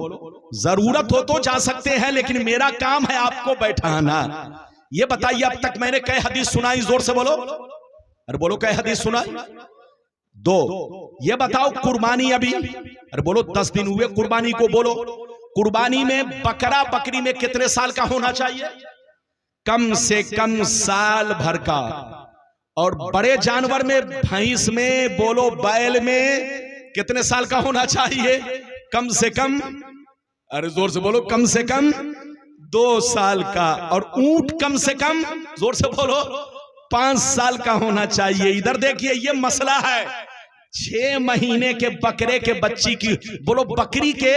S1: जरूरत हो तो जा सकते हैं, लेकिन मेरा काम है आपको बैठाना। ये बताइए, अब तक मैंने कई हदीस सुनाई? जोर से बोलो, अरे बोलो, कई हदीस सुनाई? 2। ये बताओ, कुर्बानी अभी, अरे बोलो, 10 दिन हुए कुर्बानी को। बोलो, कुर्बानी में बकरा बकरी में कितने साल का होना चाहिए? कम से कम साल भर का। और बड़े जानवर में, भैंस में, बोलो, बैल में कितने साल का होना चाहिए? कम से कम, अरे जोर से बोलो, कम से कम 2 साल का। और ऊंट कम से कम, जोर से बोलो, 5 साल का होना चाहिए। इधर देखिए, ये मसला है। 6 महीने के बकरे के बच्ची की, बोलो, बकरी के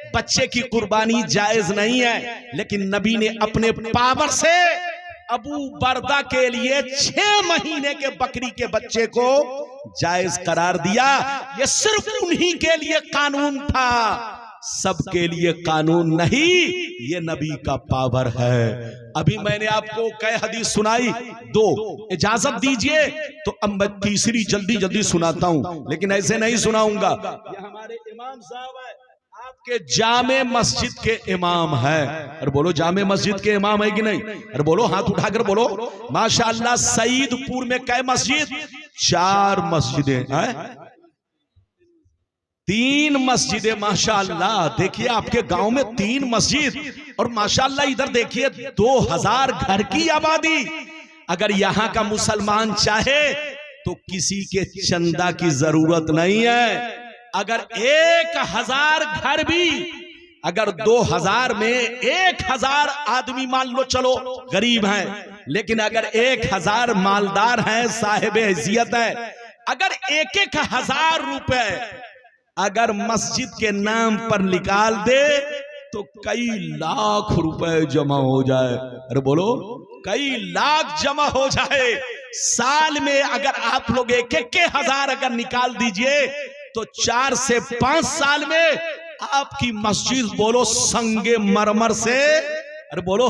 S1: बच्चे की कुर्बानी जायज नहीं है, लेकिन नबी ने अपने पावर से अबू बर्दा के लिए 6 महीने के बकरी के बच्चे को जायज करार दिया। ये सिर्फ उन्हीं के लिए कानून था, सबके लिए कानून नहीं, ये नबी का पावर है। अभी मैंने आपको कई हदीस सुनाई, 2 इजाजत दीजिए तो अब मैं तीसरी जल्दी जल्दी सुनाता हूं, लेकिन ऐसे नहीं सुनाऊंगा। ये हमारे इमाम साहब है, आपके जामे मस्जिद के इमाम है। अरे बोलो जामे मस्जिद के इमाम है कि नहीं? अरे बोलो, हाथ उठाकर बोलो। माशाअल्लाह सईदपुर में कै मस्जिद? 4 मस्जिदें हैं, 3 मस्जिदें। माशाअल्लाह देखिए आपके गांव में 3 मस्जिद, और माशाअल्लाह इधर देखिए 2000 घर की आबादी। अगर यहां का मुसलमान चाहे तो किसी के चंदा की जरूरत नहीं है। अगर 1000 घर भी, अगर 2000 में 1000 आदमी मान लो चलो गरीब हैं, लेकिन अगर 1000 मालदार हैं, साहिब हैसियत है, अगर 1000 रुपए अगर मस्जिद के नाम पर निकाल दे तो कई लाख रुपए जमा हो जाए। अरे बोलो, कई लाख जमा हो जाए साल में। अगर आप लोग 1,000 अगर निकाल दीजिए तो 4 से 5 साल में आपकी मस्जिद बोलो संगे मरमर से, अरे बोलो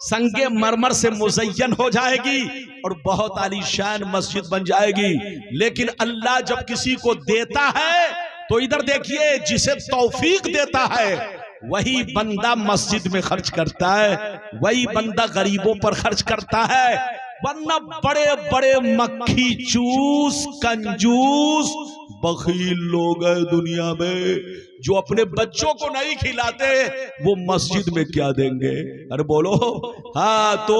S1: संगे मरमर से मुज़य्यन हो जाएगी और बहुत आलीशान मस्जिद बन जाएगी। लेकिन अल्लाह जब किसी को देता है तो इधर देखिए, जिसे तौफीक देता है वही बंदा मस्जिद में खर्च करता है, वही बंदा गरीबों पर खर्च करता है। वरना बड़े बड़े मक्खी चूस कंजूस बखील लोग हैं दुनिया में, जो अपने बच्चों को नहीं खिलाते वो मस्जिद में क्या देंगे? अरे बोलो हाँ। तो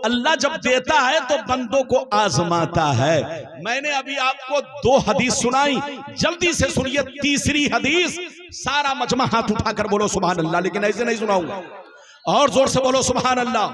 S1: अल्लाह जब देता है तो बंदों को आजमाता है। मैंने अभी आपको 2 हदीस सुनाई, जल्दी से सुनिए तीसरी हदीस। सारा मजमा हाथ उठाकर बोलो सुभान अल्लाह, लेकिन ऐसे नहीं सुनाऊंगा। और जोर से बोलो सुभान अल्लाह,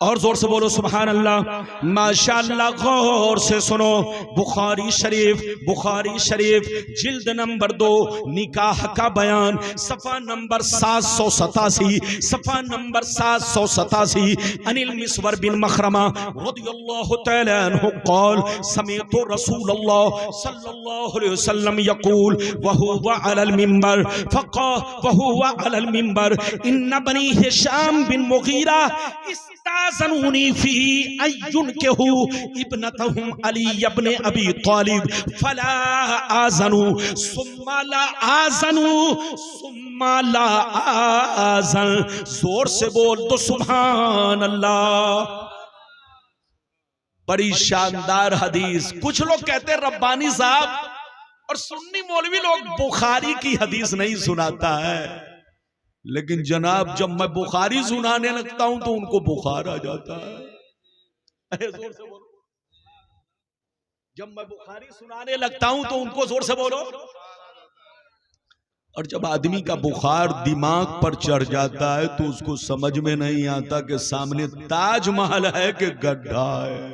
S1: और जोर से बोलो सुभान अल्लाह। माशाअल्लाह गौर से सुनो। बुखारी शरीफ जिल्द नंबर 2 निकाह का बयान, सफा नंबर 787, सफा नंबर 787। अनिल मिस्वर बिन मखरमा रदियल्लाहु तआला अन्हु क़ाल समीअतु रसूलल्लाह सल्लल्लाहु अलैहि वसल्लम यक़ूल व हुवा अलल मिंबर इन्न बनी हिशाम बिन मुगीरा इस्ताज़नूनी फी अय्युनकिहु इब्नतहुम अली इब्न अबी तालिब फला आज़नु सुम्मा ला आज़न। जोर से बोल तो सुभान अल्लाह। बड़ी शानदार हदीस। कुछ लोग कहते हैं रब्बानी साहब और सुन्नी मौलवी लोग बुखारी की हदीस नहीं सुनाता है, लेकिन जनाब जब मैं बुखारी सुनाने लगता हूं तो उनको बुखार आ जाता है। अरे जोर से बोलो। जब मैं बुखारी सुनाने लगता हूं तो उनको जोर से बोलो। और जब आदमी का बुखार दिमाग पर चढ़ जाता है तो उसको समझ में नहीं आता कि सामने ताजमहल है कि गड्ढा है।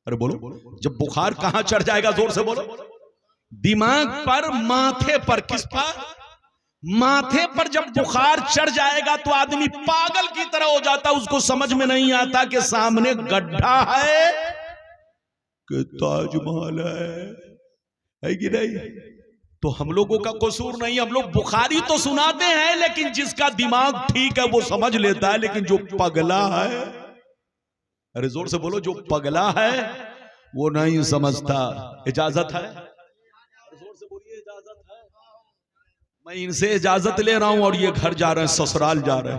S1: अरे बोलो, जब बुखार कहां चढ़ जाएगा? जोर से बोलो। दिमाग पर, माथे पर। किस पर? माथे पर जब बुखार चढ़ जाएगा तो आदमी पागल की तरह हो जाता, उसको समझ में नहीं आता कि सामने गड्ढा है कि ताजमहल है कि नहीं। तो हम लोगों का कसूर नहीं, हम लोग बुखारी तो सुनाते हैं, लेकिन जिसका दिमाग ठीक है वो समझ लेता है, लेकिन जो पगला है, अरे जोर से बोलो, जो पगला है वो नहीं समझता। इजाजत है? जोर से बोलिए, इजाजत है? मैं इनसे इजाजत ले रहा हूं और ये घर जा रहे हैं, ससुराल जा रहे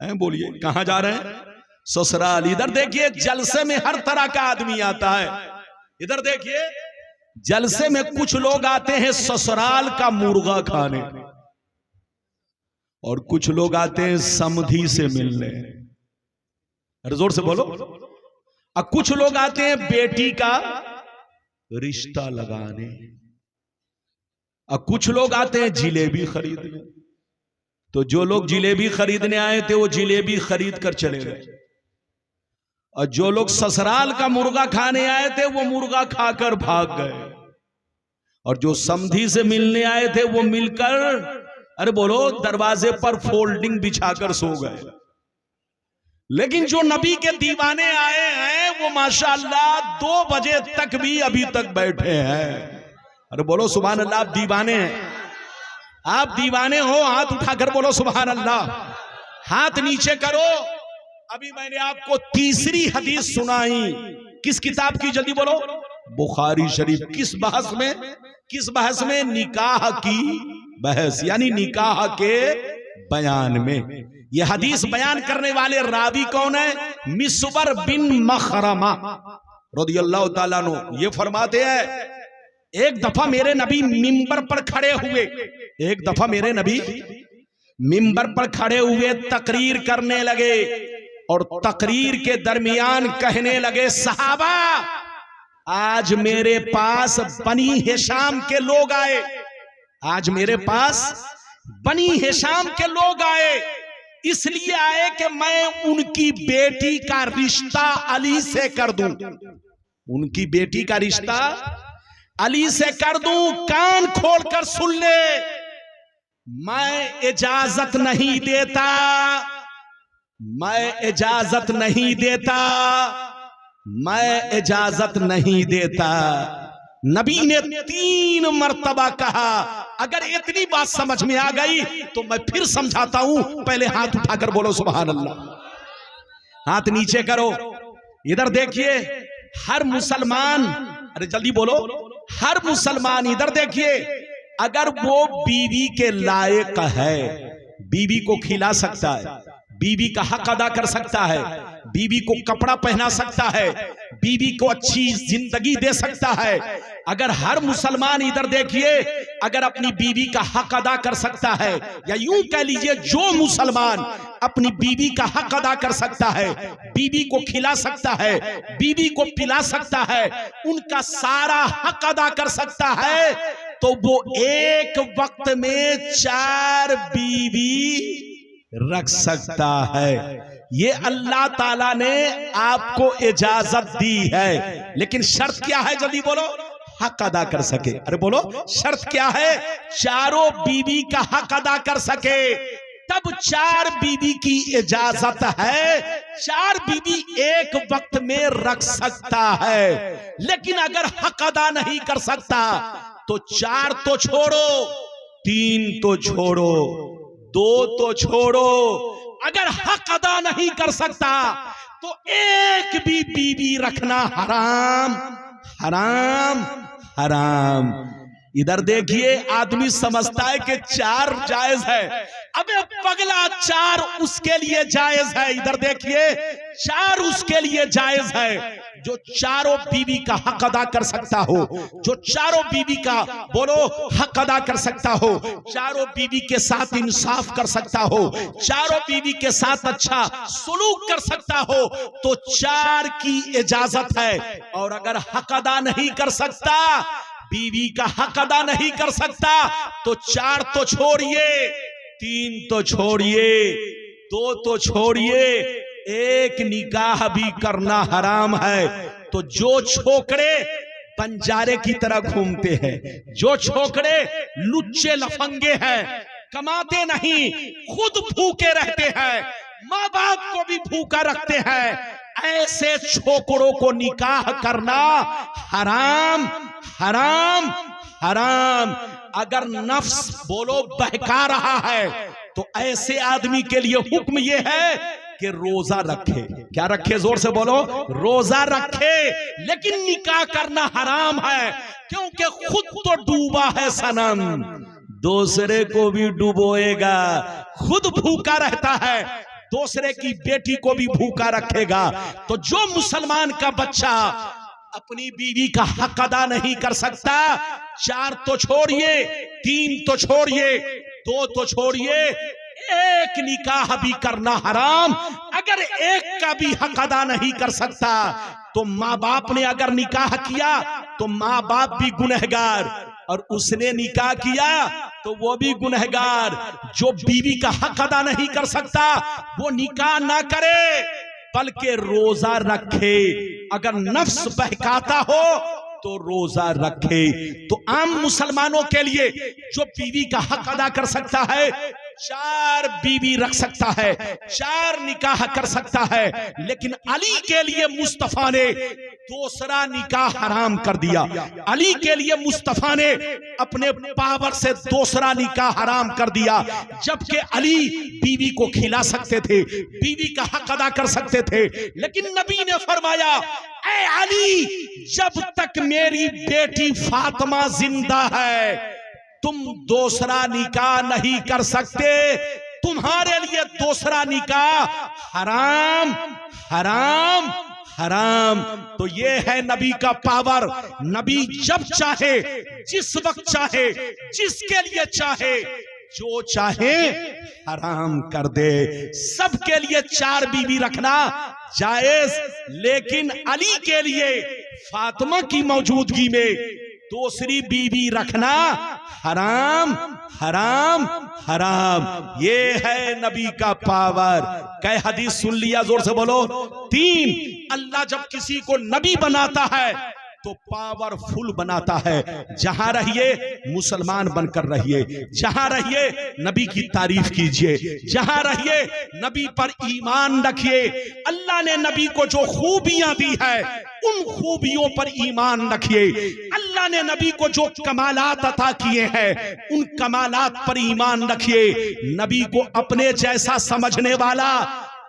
S1: हैं। बोलिए कहां जा रहे हैं? ससुराल। इधर देखिए जलसे में हर तरह का आदमी आता है। इधर देखिए जलसे में कुछ लोग आते हैं ससुराल का मुर्गा खाने, और कुछ लोग आते हैं समधी से मिलने। अरे जोर से बोलो। और कुछ लोग आते हैं बेटी का रिश्ता लगाने, और कुछ लोग आते हैं जिलेबी खरीदने। तो जो लोग जिलेबी खरीदने आए थे वो जिलेबी खरीद कर चले गए, और जो लोग ससुराल का मुर्गा खाने आए थे वो मुर्गा खाकर भाग गए, और जो समधी से मिलने आए थे वो मिलकर, अरे बोलो, दरवाजे पर फोल्डिंग बिछाकर सो गए। लेकिन जो नबी के दीवाने आए हैं वो माशाअल्लाह 2 बजे तक भी अभी तक बैठे हैं। अरे बोलो सुभान अल्लाह। आप दीवाने हैं, आप दीवाने हो, हाथ उठाकर बोलो सुभान अल्लाह, हाथ नीचे करो। अभी मैंने आपको तीसरी हदीस सुनाई, किस किताब की, जल्दी बोलो, बुखारी शरीफ। किस बहस में, किस बहस में? निकाह की बहस, यानी निकाह के बयान में। यह हदीस बयान करने वाले रावी कौन है? मिसवर बिन मखरमा रदियल्लाहु ताला अन्हु। ये फरमाते हैं एक दफा मेरे नबी मिंबर पर खड़े हुए, एक दफा मेरे नबी मिंबर पर खड़े हुए तकरीर करने लगे और तकरीर के दरमियान कहने लगे, सहाबा आज मेरे पास बनी हिशाम के लोग आए, आज मेरे पास बनी हिशाम के लोग आए, इसलिए आए कि मैं उनकी बेटी का रिश्ता अली से कर दूं, उनकी बेटी का रिश्ता अली से कर दूं। कान खोलकर सुन ले, मैं इजाजत नहीं देता, मैं इजाजत नहीं देता, मैं इजाजत नहीं देता। नबी ने 3 मर्तबा कहा। अगर इतनी बात समझ में आ गई तो मैं फिर समझाता हूं, पहले हाथ उठाकर बोलो सुभान अल्लाह, हाथ नीचे करो। इधर देखिए, हर मुसलमान, अरे जल्दी बोलो, हर मुसलमान इधर देखिए, अगर वो बीवी के लायक है, बीवी को खिला सकता है, बीवी का हक अदा कर सकता है, बीवी को कपड़ा पहना सकता है, बीवी को अच्छी जिंदगी दे सकता है, अगर हर मुसलमान इधर देखिए अगर अपनी बीवी का हक अदा कर सकता है, या यूं कह लीजिए जो मुसलमान अपनी बीवी का हक अदा कर सकता है, बीवी को खिला सकता है, बीवी को पिला सकता है, उनका सारा हक अदा कर सकता है, तो वो एक वक्त में 4 बीवी रख सकता है। ये अल्लाह ताला ने आपको इजाजत दी है, लेकिन शर्त क्या है? जल्दी बोलो, हक अदा कर सके। अरे बोलो, शर्त क्या है? चारों बीवी का हक अदा कर सके, तब 4 बीवी की इजाजत है, 4 बीवी एक वक्त में रख सकता है। लेकिन अगर हक अदा नहीं कर सकता तो 4 तो छोड़ो, 3 तो छोड़ो, 2 तो छोड़ो, अगर हक अदा नहीं कर सकता तो एक भी बीवी रखना हराम, हराम, हराम। इधर देखिए, आदमी समझता है कि 4 जायज है, अबे पगला 4 उसके लिए जायज है। इधर देखिए, 4 उसके लिए जायज है जो चारों बीवी का हक अदा कर सकता हो, जो चारों बीवी का बोलो हक अदा कर सकता हो, चारों बीवी के साथ इंसाफ कर सकता हो, चारों बीवी के साथ अच्छा सुलूक कर सकता हो, तो 4 की इजाजत है। और अगर हक अदा नहीं कर सकता, बीवी का हक अदा नहीं कर सकता, तो 4 तो छोड़िए, 3 तो छोड़िए, 2 तो छोड़िए, एक निकाह भी करना हराम है। तो जो छोकरे बंजारे की तरह घूमते हैं, जो छोकरे लुच्चे लफंगे हैं, कमाते नहीं, खुद भूखे रहते हैं, माँ बाप को भी भूखा रखते हैं, ऐसे छोकरों को निकाह करना हराम, हराम, हराम। अगर नफ्स बोलो बहका रहा है तो ऐसे आदमी के लिए हुक्म यह है कि रोजा रखे। क्या रखे? जोर से बोलो, रोजा रखे। लेकिन निकाह करना हराम है, क्योंकि खुद तो डूबा है सनम, दूसरे को भी डुबोएगा। खुद भूखा रहता है, दूसरे की बेटी को भी भूखा रखेगा। तो जो मुसलमान का बच्चा अपनी बीवी का हक अदा नहीं कर सकता, 4 तो छोड़िए, 3 तो छोड़िए, 2 तो छोड़िए, एक निकाह भी करना हराम। अगर एक का भी हक अदा नहीं कर सकता तो माँ बाप ने अगर निकाह किया तो माँ बाप भी गुनहगार, और उसने निकाह किया तो वो भी गुनहगार। जो बीवी का हक अदा नहीं कर सकता वो निकाह ना करे, बल्कि रोजा रखे। अगर नफ्स बहकाता हो तो रोजा रखे। तो आम मुसलमानों के लिए जो बीवी का हक अदा कर सकता है, 4 बीवी रख सकता है, 4 निकाह कर सकता है। लेकिन अली के लिए मुस्तफा ने दूसरा निकाह हराम कर दिया। अली के लिए मुस्तफा ने अपने पावर से दूसरा निकाह हराम कर दिया, जबकि अली बीवी को खिला सकते थे, बीवी का हक अदा कर सकते थे, लेकिन नबी ने फरमाया, ऐ अली, जब तक मेरी बेटी फातिमा जिंदा है तुम दूसरा निकाह नहीं कर सकते, तुम्हारे लिए दूसरा निकाह हराम हराम हराम। तो ये है नबी का पावर। नबी जब चाहे, जिस वक्त चाहे, जिसके लिए चाहे, जो चाहे हराम कर दे। सबके लिए 4 बीवी रखना जायज, लेकिन अली के लिए फातिमा की मौजूदगी में दूसरी बीवी रखना हराम हराम हराम। ये है नबी का पावर। कै हदीस सुन लिया, जोर से बोलो। 3, अल्लाह जब किसी को नबी बनाता है तो पावरफुल बनाता है। जहां रहिए मुसलमान बनकर रहिए, जहां रहिए नबी की तारीफ कीजिए, जहां रहिए नबी पर ईमान रखिए। अल्लाह ने नबी को जो खूबियां दी है उन खूबियों पर ईमान रखिए। अल्लाह ने नबी को जो कमालात अता किए हैं उन कमालात पर ईमान रखिए। नबी को अपने जैसा समझने वाला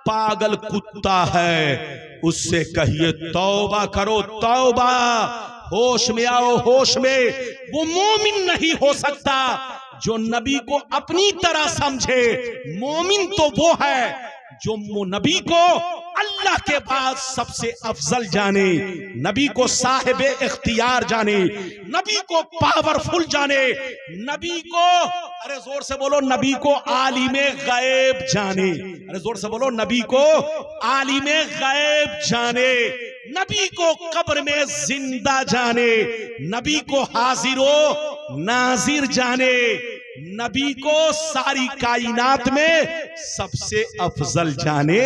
S1: पागल कुत्ता है, उससे कहिए तौबा करो, तौबा। होश में आओ, होश में। वो मोमिन नहीं हो सकता जो नबी को अपनी तरह समझे। मोमिन तो वो है जो नबी को अल्लाह के बाद सबसे अफजल जाने, नबी को साहिब इख्तियार जाने, नबी को पावरफुल जाने, नबी को, अरे जोर से बोलो, नबी को आलिमे गैब जाने। अरे जोर से बोलो, नबी को आलिमे गैब जाने, नबी को कब्र में जिंदा जाने, नबी को हाजिरो नाजिर जाने, नबी को सारी कायनात में सबसे अफजल जाने।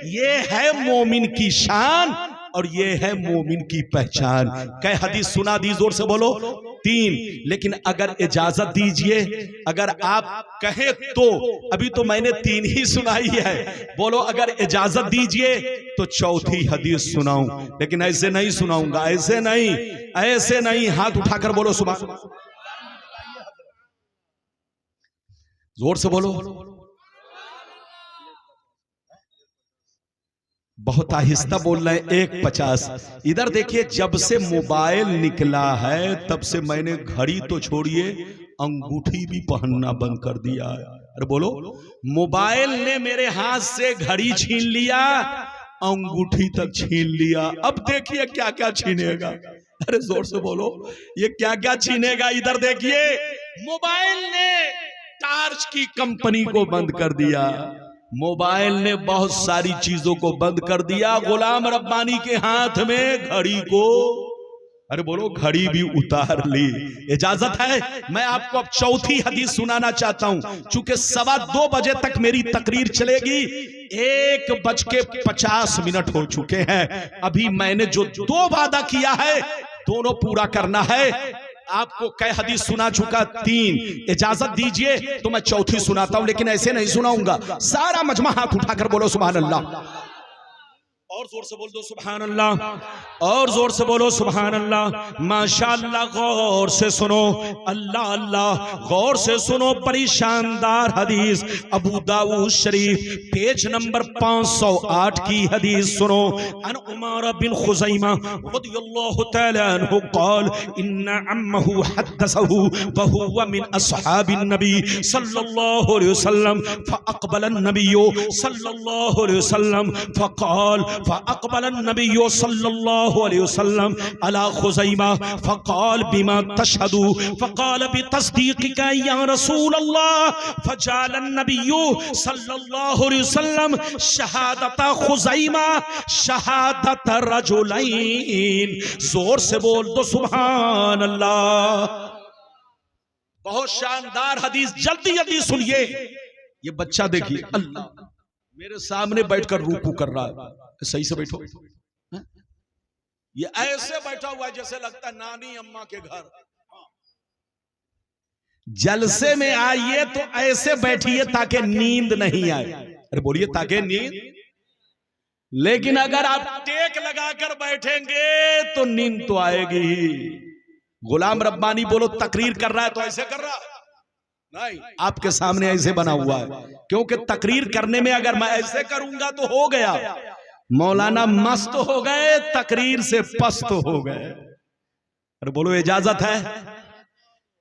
S1: ये है मोमिन की शान और ये है मोमिन की पहचान। कै हदीस सुना दी, जोर से बोलो। 3, लेकिन अगर इजाजत दीजिए, अगर आप कहें तो, अभी तो मैंने 3 ही सुनाई है, बोलो अगर इजाजत दीजिए तो 4थी हदीस सुनाऊं, लेकिन ऐसे नहीं सुनाऊंगा, ऐसे नहीं, ऐसे नहीं। हाथ उठाकर बोलो सुभान, जोर से बोलो। बहुत आहिस्ता बोल रहे हैं, 1:50। इधर देखिए, जब से मोबाइल निकला है तब से मैंने घड़ी तो छोड़िए, अंगूठी भी पहनना बंद कर दिया है। अरे बोलो, मोबाइल ने मेरे हाथ से घड़ी छीन लिया, अंगूठी तक छीन लिया, अब देखिए क्या क्या छीनेगा। अरे जोर से बोलो, ये क्या क्या छीनेगा। इधर देखिए, मोबाइल ने टार्च की कंपनी को बंद कर दिया, मोबाइल ने बहुत सारी चीजों को बंद कर दिया। गुलाम रब्बानी के हाथ में घड़ी को, अरे बोलो, घड़ी भी उतार ली। इजाजत है? मैं आपको अब 4थी हदीस सुनाना चाहता हूं। चूंकि 2:15 बजे तक मेरी तकरीर चलेगी, 1:50 हो चुके हैं। अभी मैंने जो 2 वादा किया है दोनों पूरा करना है। आपको कै हदीस सुना चुका, 3। इजाजत दीजिए तो मैं 4थी सुनाता हूं, लेकिन ऐसे नहीं सुनाऊंगा। सारा मजमा हाथ उठाकर बोलो सुभान अल्लाह, और जोर से बोल दो सुभान अल्लाह, और जोर से बोलो सुभान अल्लाह। माशाअल्लाह, गौर से सुनो, अल्लाह अल्लाह, गौर से सुनो। बड़ी शानदार हदीस, अबू दाऊद शरीफ पेज नंबर 508 की हदीस सुनो। अन उमर बिन खुज़ैमा रज़ियल्लाहु तआला अन्हु क़ाल इन्ना अम्महु हद्दसहु व हुवा मिन अस्हाबिन नबी सल्लल्लाहु अलैहि वसल्लम फ़अक़बल अन्नबिय्यु सल्लल्लाहु अलैहि वसल्लम फ़क़ाल फ़अक़बल अन्नबिय्यु सल्लल्लाहु अलैहि वसल्लम अला खुज़ैमा फ़क़ाल बिमा तशहदु फ़क़ाल बितस्दीक़िका या रसूल अल्लाह फ़जअल अन्नबिय्यु सल्लल्लाहु अलैहि वसल्लम शहादत खुज़ैमा शहादत रजुलैन। जोर से बोल दो सुभान अल्लाह। बहुत शानदार हदीस, जल्दी जल्दी सुनिए। ये बच्चा देखिए, अल्लाह मेरे सामने बैठकर रूकू कर रहा है। सही से बैठो, ये ऐसे बैठा हुआ है जैसे लगता है नानी अम्मा के घर। जलसे में आइए तो ऐसे बैठिए ताकि नींद नहीं आए। अरे बोलिए, ताकि नींद। लेकिन अगर आप टेक लगाकर बैठेंगे तो नींद तो आएगी ही। गुलाम रब्बानी बोलो तकरीर कर रहा है तो ऐसे कर रहा नहीं, आपके सामने ऐसे बना हुआ है, क्योंकि तकरीर करने में अगर मैं ऐसे करूंगा तो हो गया, मौलाना मस्त हो गए, तकरीर से पस्त हो गए। अरे बोलो इजाजत है?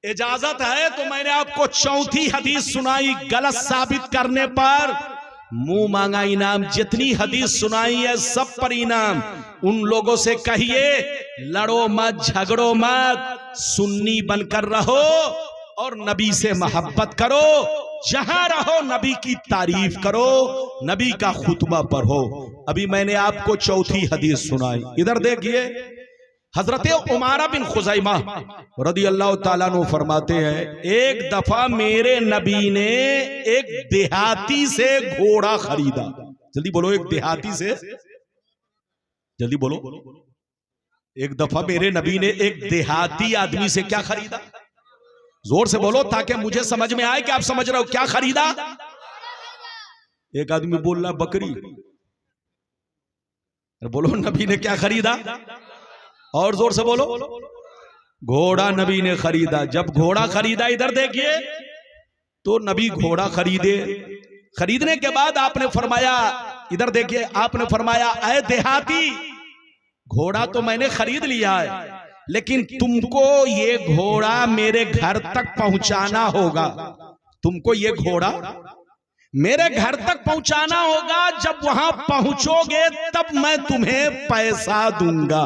S1: इजाजत है तो मैंने आपको चौथी हदीस सुनाई, गलत साबित करने पर मुंह मांगा इनाम। जितनी हदीस सुनाई है सब पर इनाम। उन लोगों से कहिए लड़ो मत, झगड़ो मत, सुन्नी बनकर रहो और नबी से मोहब्बत करो, जहां रहो नबी की तारीफ करो, नबी का खुतबा पढ़ो। अभी मैंने आपको चौथी हदीस सुनाई, इधर देखिए। हजरत उमारा बिन खुजैमा रदियल्लाहु ताला अन्हु फरमाते हैं, एक दफा मेरे नबी ने एक देहाती से घोड़ा खरीदा। जल्दी बोलो, एक देहाती से, जल्दी बोलो। एक दफा मेरे नबी ने एक देहाती आदमी से क्या खरीदा? जोर से बोलो ताकि मुझे समझ में आए कि आप समझ रहे हो। क्या खरीदा? एक आदमी बोल रहा बकरी। बोलो नबी ने क्या खरीदा? और जोर से बोलो। घोड़ा नबी ने खरीदा। जब घोड़ा खरीदा, इधर देखिए, तो नबी घोड़ा खरीदे। खरीदने के बाद आपने फरमाया, इधर देखिए, आपने फरमाया ऐ देहाती, घोड़ा तो मैंने खरीद लिया है, लेकिन तुमको ये घोड़ा मेरे घर तक पहुंचाना होगा। तुमको ये घोड़ा मेरे घर तक पहुंचाना होगा। जब वहां पहुंचोगे तब मैं तुम्हें पैसा दूंगा।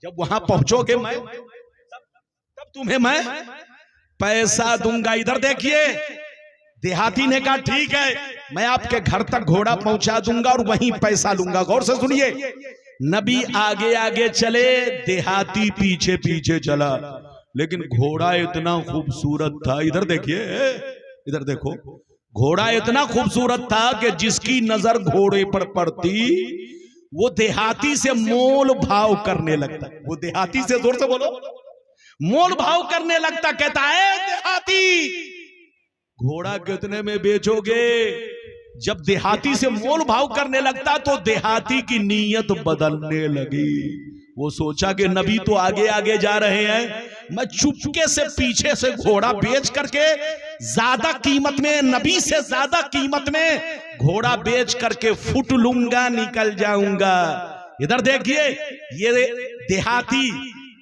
S1: जब वहां पहुंचोगे मैं तब तुम्हें मैं पैसा दूंगा। इधर देखिए, देहाती ने कहा ठीक है, मैं आपके घर तक घोड़ा पहुंचा दूंगा और वहीं पैसा लूंगा। गौर से सुनिए, नबी आगे आगे चले, देहाती पीछे पीछे चला, लेकिन घोड़ा इतना खूबसूरत था। इधर देखिए, इधर देखो, घोड़ा इतना खूबसूरत था कि जिसकी नजर घोड़े पर पड़ती वो देहाती से मोल भाव करने लगता। वो देहाती से, जोर से बोलो, मोल भाव करने लगता। कहता है देहाती, घोड़ा कितने में बेचोगे? जब देहाती से मोल भाव करने लगता तो देहाती की नीयत बदलने लगी। वो सोचा कि नबी तो आगे आगे जा रहे हैं, मैं चुपके से पीछे से घोड़ा बेच करके ज्यादा कीमत में, नबी से ज्यादा कीमत में घोड़ा बेच करके फुट लूंगा, निकल जाऊंगा। इधर देखिए, ये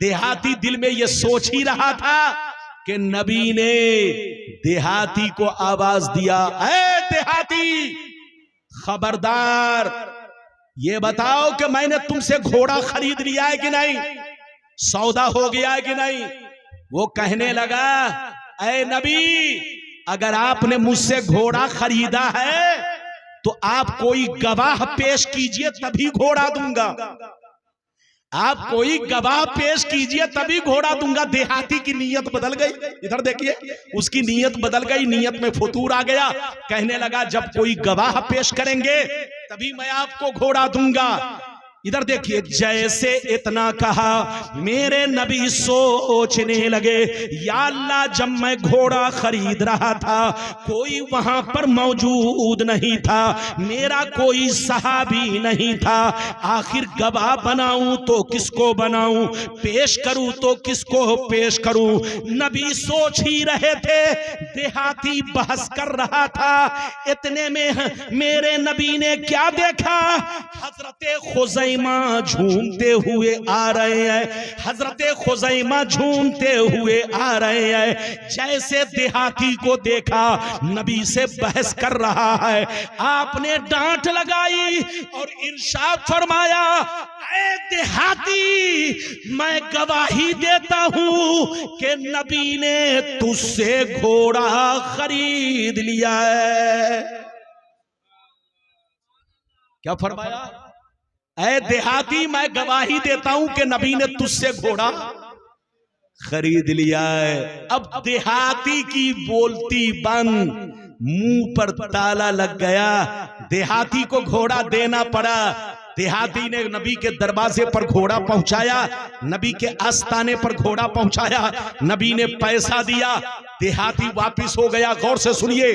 S1: देहाती दिल में ये सोच ही रहा था कि नबी ने देहाती को आवाज दिया, ऐ देहाती, खबरदार, ये बताओ कि मैंने तुमसे घोड़ा खरीद लिया है कि नहीं, सौदा हो गया है कि नहीं? वो कहने लगा, ऐ नबी, अगर आपने मुझसे घोड़ा खरीदा है तो आप कोई गवाह पेश कीजिए तभी घोड़ा दूंगा। आप कोई गवाह पेश कीजिए तभी घोड़ा दूंगा। देहाती की नीयत बदल गई। इधर देखिए, उसकी नीयत बदल गई, नीयत में फुतूर आ गया। कहने लगा जब कोई गवाह पेश करेंगे तभी मैं आपको घोड़ा दूंगा। इधर देखिए, जैसे इतना कहा, मेरे नबी सोचने लगे, या अल्लाह, जब मैं घोड़ा खरीद रहा था कोई वहां पर मौजूद नहीं था, मेरा कोई सहाबी नहीं था, आखिर गवाह बनाऊं तो किसको बनाऊं, पेश करूं तो किसको पेश करूं? नबी सोच ही रहे थे, देहाती बहस कर रहा था। इतने में मेरे नबी ने क्या देखा? हजरत खुजैमा झूमते हुए आ रहे हैं। हजरत खुजैमा झूमते हुए आ रहे हैं। जैसे देहाती को देखा नबी से बहस कर रहा है, आपने डांट लगाई और इरशाद फरमाया, ऐ देहाती, मैं गवाही देता हूं कि नबी ने तुझसे घोड़ा खरीद लिया है। क्या फरमाया? ऐ देहाती, मैं गवाही देता हूं कि नबी ने तुझसे घोड़ा खरीद लिया है। अब देहाती की बोलती बंद, मुंह पर ताला लग गया। देहाती को घोड़ा देना पड़ा। देहाती ने नबी के दरवाजे पर घोड़ा पहुंचाया, नबी के आस्ताने पर घोड़ा पहुंचाया, नबी ने पैसा दिया, देहाती वापिस हो गया। गौर से सुनिए,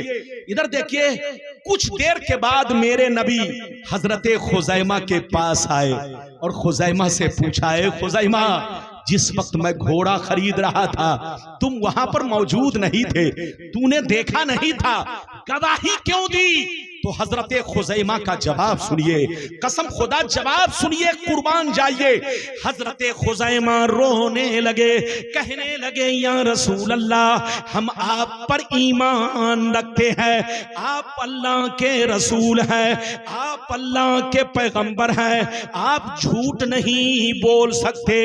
S1: इधर देखिए, कुछ देर के बाद मेरे नबी हजरत खुजैमा के पास आए और खुजैमा से पूछा, है खुजैमा, जिस वक्त मैं घोड़ा खरीद रहा था तुम वहां पर मौजूद नहीं थे, तूने देखा नहीं था, गवाही क्यों दी? तो हजरत खुजैमा का जवाब सुनिए, कसम खुदा जवाब सुनिए, कुर्बान जाइए। हजरत खुजैमा रोने लगे, कहने लगे, या रसूल अल्लाह, हम आप पर ईमान रखते हैं, आप अल्लाह के रसूल हैं, आप अल्लाह के पैगंबर हैं, आप झूठ नहीं बोल सकते।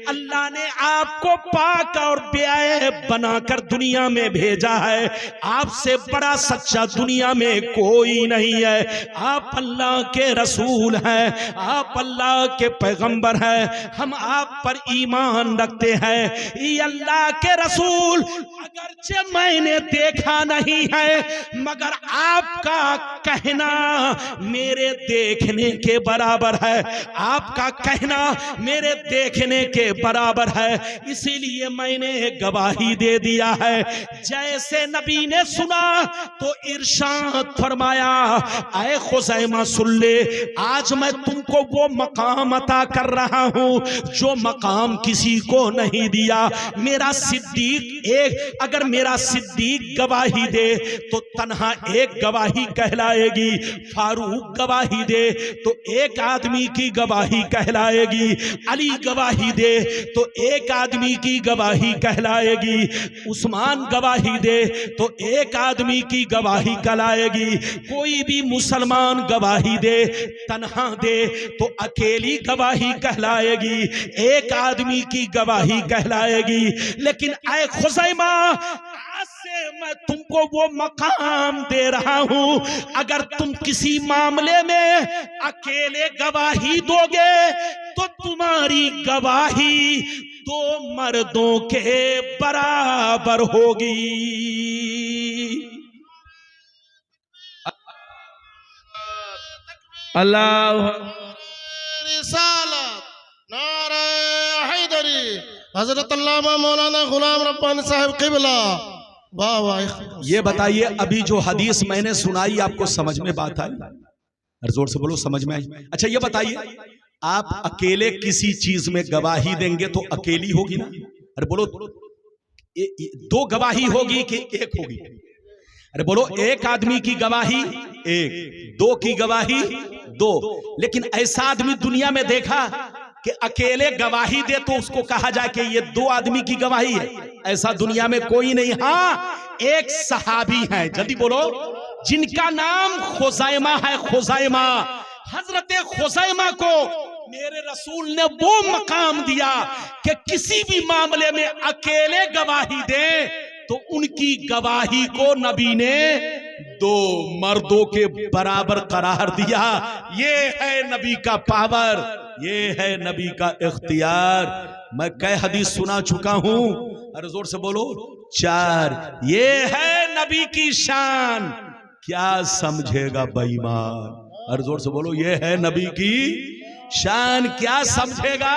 S1: अल्लाह ने आपको पाक और बेअयब बनाकर दुनिया में भेजा है, आपसे बड़ा सच्चा दुनिया में कोई नहीं है, आप अल्लाह के रसूल हैं, आप अल्लाह के पैगंबर हैं, हम आप पर ईमान रखते हैं। ये अल्लाह के रसूल, अगरचे मैंने देखा नहीं है, मगर आपका कहना मेरे देखने के बराबर है, आपका कहना मेरे देखने के बराबर है, इसीलिए मैंने गवाही दे दिया है। जैसे नबी ने सुना तो इरशाद फरमाया, ऐ खुजैमा सुन ले, आज मैं तुमको वो मकाम अता कर रहा हूं जो मकाम किसी को नहीं दिया। मेरा सिद्दीक एक, अगर मेरा सिद्दीक गवाही दे तो तन्हा एक गवाही कहलाएगी, फारूक गवाही दे तो एक आदमी की गवाही कहलाएगी, अली गवाही दे तो एक आदमी की गवाही कहलाएगी, उस्मान गवाही दे तो एक आदमी की गवाही कहलाएगी। कोई भी मुसलमान गवाही दे, तन्हा दे तो अकेली गवाही कहलाएगी, एक आदमी की गवाही कहलाएगी। लेकिन ऐ खुजैमा, आज से मैं तुमको वो मकाम दे रहा हूं, अगर तुम किसी मामले में अकेले गवाही दोगे तो तुम्हारी गवाही दो मर्दों के बराबर होगी।
S2: अल्लाह
S3: रिसालत, नारे हैदरी, हजरत अल्लामा मौलाना गुलाम रब्बानी साहब क़िबला। वाह वाह।
S1: ये बताइए, अभी जो हदीस मैंने सुनाई आपको समझ में बात आई? अरे जोर से बोलो, समझ में आई? अच्छा ये बताइए, आप अकेले किसी चीज में गवाही देंगे तो अकेली होगी ना? अरे बोलो, दो गवाही होगी कि एक होगी? अरे बोलो, एक आदमी की गवाही एक, दो की गवाही दो। लेकिन ऐसा आदमी दुनिया में देखा कि अकेले गवाही दे तो उसको कहा जाए कि ये दो आदमी की गवाही है? ऐसा दुनिया में कोई नहीं। हाँ, एक सहाबी है, जल्दी बोलो, जिनका नाम खुजैमा है। खुजैमा, हजरत खुजैमा को मेरे रसूल ने वो मकाम दिया कि किसी भी मामले में अकेले गवाही दे तो उनकी गवाही को नबी ने दो मर्दों के बराबर करार दिया। ये है नबी का पावर, ये है नबी का इख्तियार। मैं कई हदीस सुना चुका हूं, अरे जोर से बोलो, 4। ये है नबी की शान, क्या समझेगा बेईमान? अरे जोर से बोलो, ये है नबी की शान, क्या समझेगा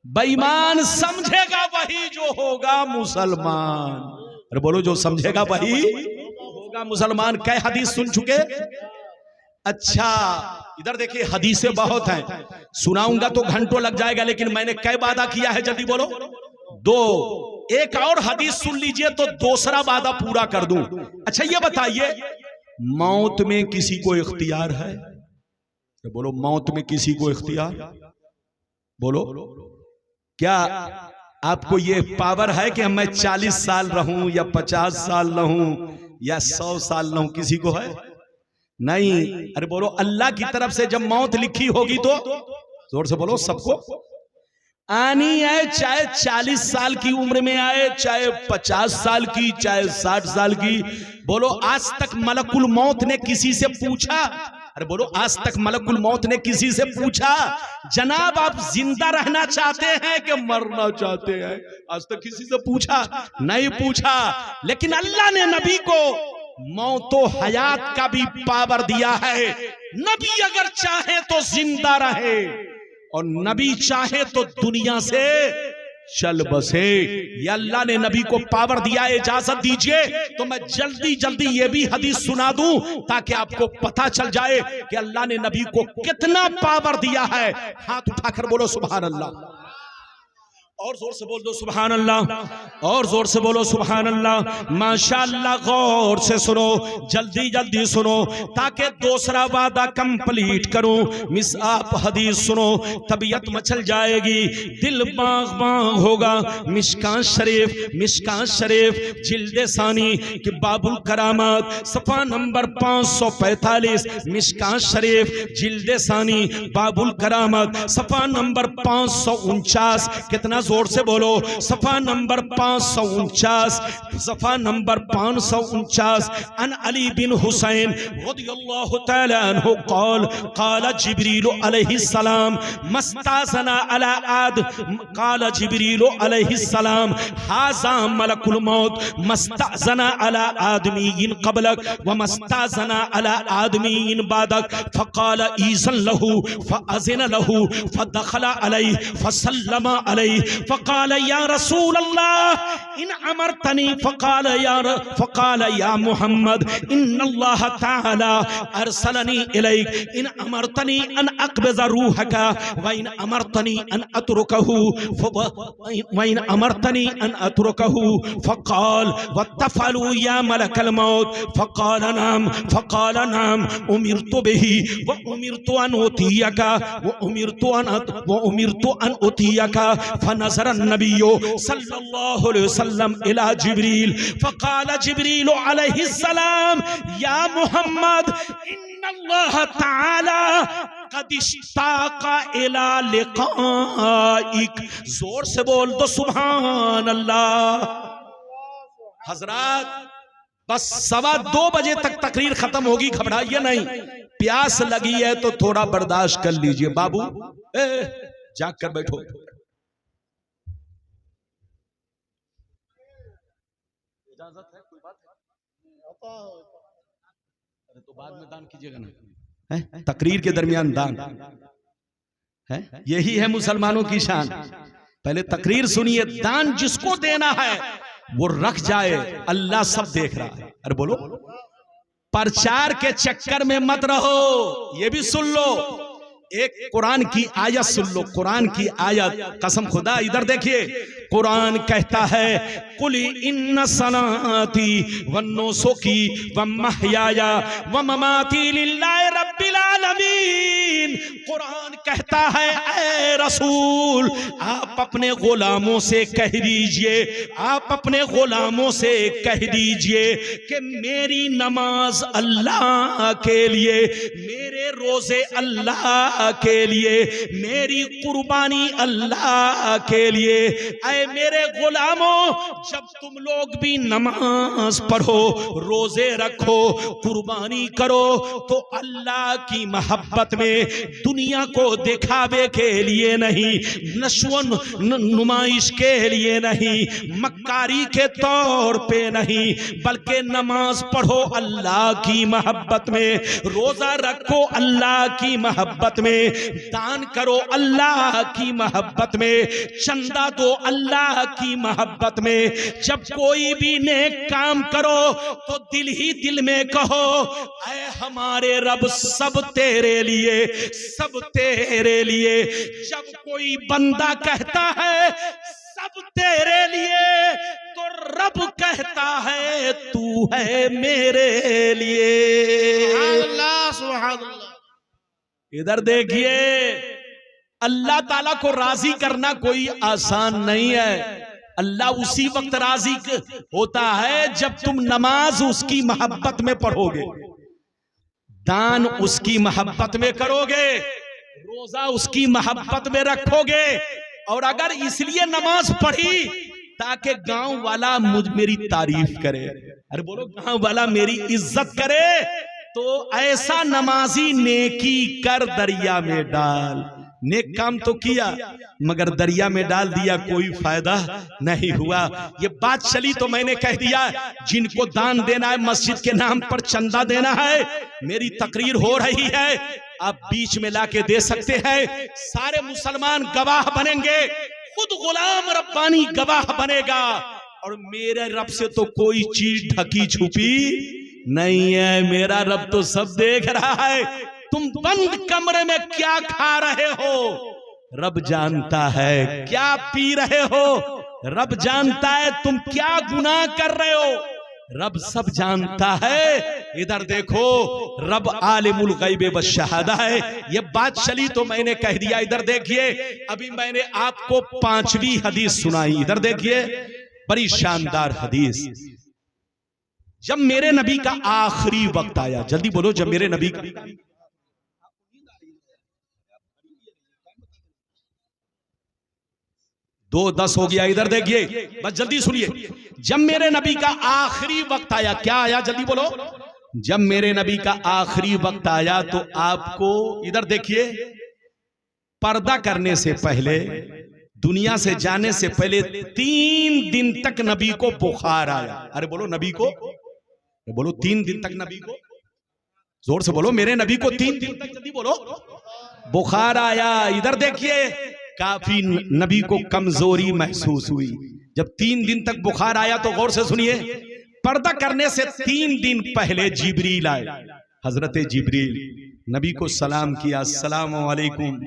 S1: बेईमान? समझेगा वही जो होगा मुसलमान। अरे बोलो, जो समझेगा वही होगा मुसलमान। कई हदीस सुन चुके? अच्छा इधर देखिए, हदीसें बहुत हैं, सुनाऊंगा तो घंटों लग जाएगा, लेकिन मैंने कई वादा किया है, जल्दी बोलो। 2। एक और हदीस सुन लीजिए तो दूसरा वादा पूरा कर दूं। अच्छा ये बताइए, मौत में किसी को इख्तियार है? बोलो, मौत में किसी को इख्तियार? बोलो, क्या आपको ये पावर है कि मैं 40 साल रहूं या 50 साल रहूं या 100 साल रहूं? किसी को है? नहीं। अरे बोलो, अल्लाह की तरफ से जब मौत लिखी होगी तो जोर से बोलो, सबको आनी है, चाहे 40 साल की उम्र में आए, चाहे 50 साल की, चाहे 60 साल की। बोलो, आज तक मलकुल मौत ने किसी से पूछा? अरे बोलो, आज तक मलकुल मौत ने किसी से पूछा, जनाब आप जिंदा रहना चाहते हैं कि मरना चाहते हैं? आज तक किसी से पूछा? नहीं पूछा। लेकिन अल्लाह ने नबी को मौतो हयात का भी पावर दिया है। नबी अगर चाहे तो जिंदा रहे और नबी चाहे तो दुनिया से चल बसे। ये अल्लाह ने नबी को पावर दिया है। इजाजत दीजिए तो मैं जल्दी जल्दी ये भी हदीस सुना दूं ताकि आपको पता चल जाए कि अल्लाह ने नबी को कितना पावर दिया है। हाथ उठाकर बोलो सुभान अल्लाह, और जोर से बोल दो सुभान अल्लाह, और जोर से बोलो सुभान अल्लाह। माशाअल्लाह, गौर से सुनो, जल्दी जल्दी सुनो ताकि दूसरा वादा कंप्लीट करूं। मिस आप हदीस सुनो, तबीयत मचल जाएगी, दिल बाग बाग होगा। मिशकात शरीफ जिल्द सानी कि बाबुल करामात सफा नंबर 545। मिशकात शरीफ जिल्द सानी बाबुल करामात सफा नंबर 549। कितना जोर से बोलो, सफा नंबर 549, सफा नंबर 549। अन अली बिन हुसैन रदियल्लाहु तआला अन्हु क़ाल क़ाल जिब्रील अलैहिस्सलाम मस्ताज़ना अला आद क़ाल जिब्रील अलैहिस्सलाम हाज़ा मलकुल मौत मस्ताज़ना अला आदमीइन क़बलक व मस्ताज़ना अला आदमीइन बादक फ़क़ाल ईज़न लहू फ़अज़िन लहू फ़दख़ल अलैहि फ़सल्लम अलैहि फ़क़ाल या रसूल अल्लाह इन अमरतनी फ़क़ाल या मोहम्मद इन्नल्लाह तआला अरसलनी इलैक इन अमरतनी अन अक़बिज़ रूहका व इन अमरतनी अन अतरुकहु व इन अमरतनी अन अतरुकहु फ़क़ाल वतफ़अलू या मलकल मौत फ़क़ाल नाम उमिरतु बिही व उमिरतु अन उतियका व उमिरतु अन उतियका। फनज़र नबियो सल्लल्लाहु अलैहि वसल्लम इला जिब्रील फ़क़ाल जिब्रील अलैहिस्सलाम या मुहम्मद इन्नल्लाह तआला क़द इश्ताक़ा इला लिक़ाइक। जोर से बोल दो सुभान अल्लाह। हजरात, बस 2:15 बजे तक तकरीर खत्म होगी, घबराइए नहीं। प्यास लगी है तो थोड़ा बर्दाश्त कर लीजिए। बाबू जाग कर बैठो। इजाजत है, कोई बात है? अरे तो बाद में दान कीजिएगा ना, है? तकरीर के दरमियान दान है, यही है मुसलमानों की शान। पहले तकरीर सुनिए, दान जिसको देना है वो रख जाए, अल्लाह सब देख रहा है। अरे बोलो, प्रचार के चक्कर में मत रहो। ये भी सुन लो, एक कुरान की आयत सुन लो, कुरान की आयत, कसम खुदा, इधर देखिए। कुरान कहता है कुल इन्ना सलाती व नुसुकी व महयाया व ममाती लिल्लाहि रब्बिल आलमीन। कुरान कहता है ऐ रसूल, आप अपने गुलामों से कह दीजिए, आप अपने गुलामों से कह दीजिए कि मेरी नमाज अल्लाह के लिए, मेरे रोजे अल्लाह के लिए, मेरी कुर्बानी अल्लाह के लिए। ऐ मेरे गुलामों, जब तुम लोग भी नमाज पढ़ो, रोजे रखो, कुर्बानी करो तो अल्लाह की मोहब्बत में, दुनिया को दिखावे के लिए नहीं, नशवन नुमाइश के लिए नहीं, मक्कारी के तौर पे नहीं, बल्कि नमाज पढ़ो अल्लाह की मोहब्बत में, रोजा रखो अल्लाह की मोहब्बत में, दान करो अल्लाह की मोहब्बत में, चंदा दो अल्लाह की मोहब्बत में। जब कोई भी नेक काम करो तो दिल ही दिल में कहो ऐ हमारे रब, सब तेरे लिए, सब तेरे लिए। जब कोई बंदा कहता है सब तेरे लिए, तो रब कहता है तू है मेरे लिए।
S3: अल्लाह सुभान अल्लाह।
S1: इधर देखिए, अल्लाह ताला को राजी करना कोई आसान नहीं है। अल्लाह उसी वक्त राजी होता है जब तुम नमाज उसकी मोहब्बत में पढ़ोगे, दान उसकी मोहब्बत में करोगे, रोजा उसकी मोहब्बत में रखोगे। और अगर इसलिए नमाज पढ़ी ताकि गांव वाला मेरी तारीफ करे, अरे बोलो, गांव वाला मेरी इज्जत करे, तो ऐसा नमाजी नेकी कर दरिया में डाल। नेक काम तो किया मगर दरिया में डाल दिया, कोई फायदा नहीं हुआ। ये बात चली तो मैंने कह दिया जिनको दान देना है, मस्जिद के नाम पर चंदा देना है, मेरी तकरीर हो रही है, आप बीच में लाके दे सकते हैं। सारे मुसलमान गवाह बनेंगे, खुद गुलाम रब्बानी गवाह बनेगा, और मेरे रब से तो कोई चीज ढकी छुपी नहीं है। मेरा रब तो सब देख रहा है। तुम बंद कमरे में क्या खा रहे हो, रब जानता है। क्या पी रहे हो, रब जानता है। तुम क्या गुनाह कर रहे हो, रब सब जानता है। इधर देखो, रब आलिमुल गैब व शहादा है। ये बात चली तो मैंने कह दिया। इधर देखिए, अभी मैंने आपको 5वीं हदीस सुनाई। इधर देखिए, बड़ी शानदार हदीस। जब मेरे नबी का आखिरी वक्त आया, जल्दी बोलो, जब मेरे नबी का 2:10 हो गया। इधर देखिए, बस जल्दी सुनिए। जब मेरे नबी का आखिरी वक्त आया, क्या आया, जल्दी बोलो। जब मेरे नबी का आखिरी वक्त आया तो आपको, इधर देखिए, पर्दा करने से पहले, दुनिया से जाने से पहले 3 दिन तक नबी को बुखार आया। अरे बोलो, नबी को बोलो, 3 दिन तक नबी को, जोर से बोलो, मेरे नबी को 3 दिन तक, जल्दी बोलो, बुखार आया। इधर देखिए, काफी नबी को कमजोरी महसूस हुई। जब 3 दिन तक बुखार आया तो गौर से सुनिए, पर्दा करने से 3 दिन पहले जिब्रील आए। हजरत जिब्रील नबी को सलाम किया, अस्सलामु अलैकुम,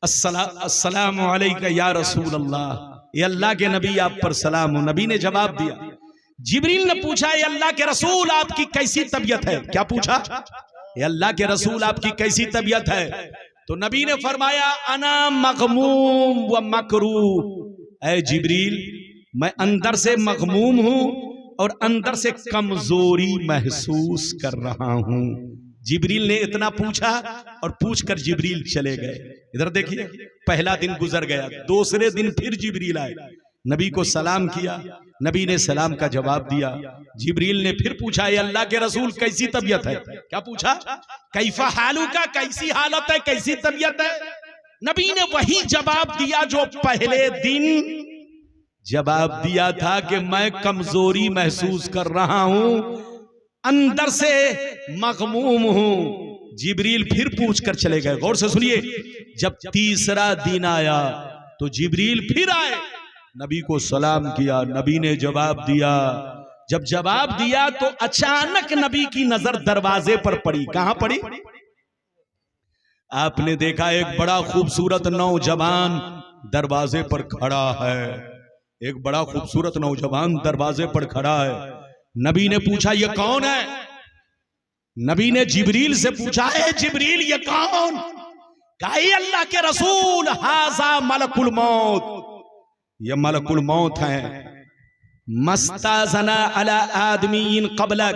S1: अस्सलामु अलैका या रसूल अल्लाह, ये अल्लाह के नबी आप पर सलाम हो। नबी ने जवाब दिया। जिब्रील ने पूछा, ये अल्लाह के रसूल आपकी कैसी तबीयत है? क्या पूछा? ये अल्लाह के रसूल आपकी कैसी तबीयत है? तो नबी ने फरमाया, अना मगमूम व मकरूह। ऐ जिब्रील, मैं अंदर से मगमूम हूं और अंदर से कमजोरी महसूस कर रहा हूं। जिब्रील ने इतना पूछा और पूछकर जिब्रील चले गए। इधर देखिए, पहला दिन गुजर गया, दूसरे दिन फिर जिब्रील आए, नबी को सलाम किया। नबी ने सलाम का जवाब दिया। जिब्रील ने फिर पूछा, ये अल्लाह के रसूल कैसी तबीयत है? क्या पूछा? कैफा हालू का, कैसी हालत है, कैसी तबीयत है? नबी ने वही जवाब दिया जो पहले दिन जवाब दिया था कि मैं कमजोरी महसूस कर रहा हूं, अंदर से मगमूम हूं। जिब्रील फिर पूछ कर चले गए। गौर से सुनिए, जब तीसरा दिन आया तो जिब्रील फिर आए, नबी को सलाम किया। नबी ने जवाब दिया। जब जवाब दिया तो अचानक नबी की नजर दरवाजे पर पड़ी। कहां पड़ी? आपने देखा एक बड़ा खूबसूरत नौजवान दरवाजे पर खड़ा है। एक बड़ा खूबसूरत नौजवान दरवाजे पर खड़ा है। नबी ने पूछा, ये कौन है? नबी ने जिब्रील से पूछा, है जिब्रील ये कौन? कहा, ये अल्लाह के रसूल, हाजा मलकुल मौत, ये मलकुल मौत है। मस्ताजना अला आदमीन क़ब्लक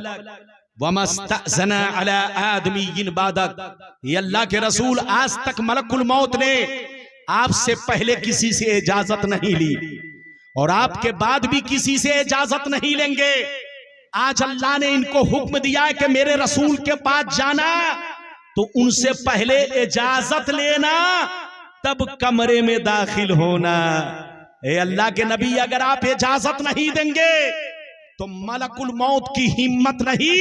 S1: व मस्ताजना अला आदमीन बादक। ये अल्लाह के रसूल, आज तक मलकुल मौत ने आपसे पहले किसी से इजाजत नहीं ली और आपके बाद भी किसी से इजाजत नहीं लेंगे। आज अल्लाह ने इनको हुक्म दिया है कि मेरे रसूल के पास जाना तो उनसे पहले इजाजत लेना, तब कमरे में दाखिल होना। ए अल्लाह के नबी, अगर आप इजाजत नहीं देंगे तो मलकुल मौत की हिम्मत नहीं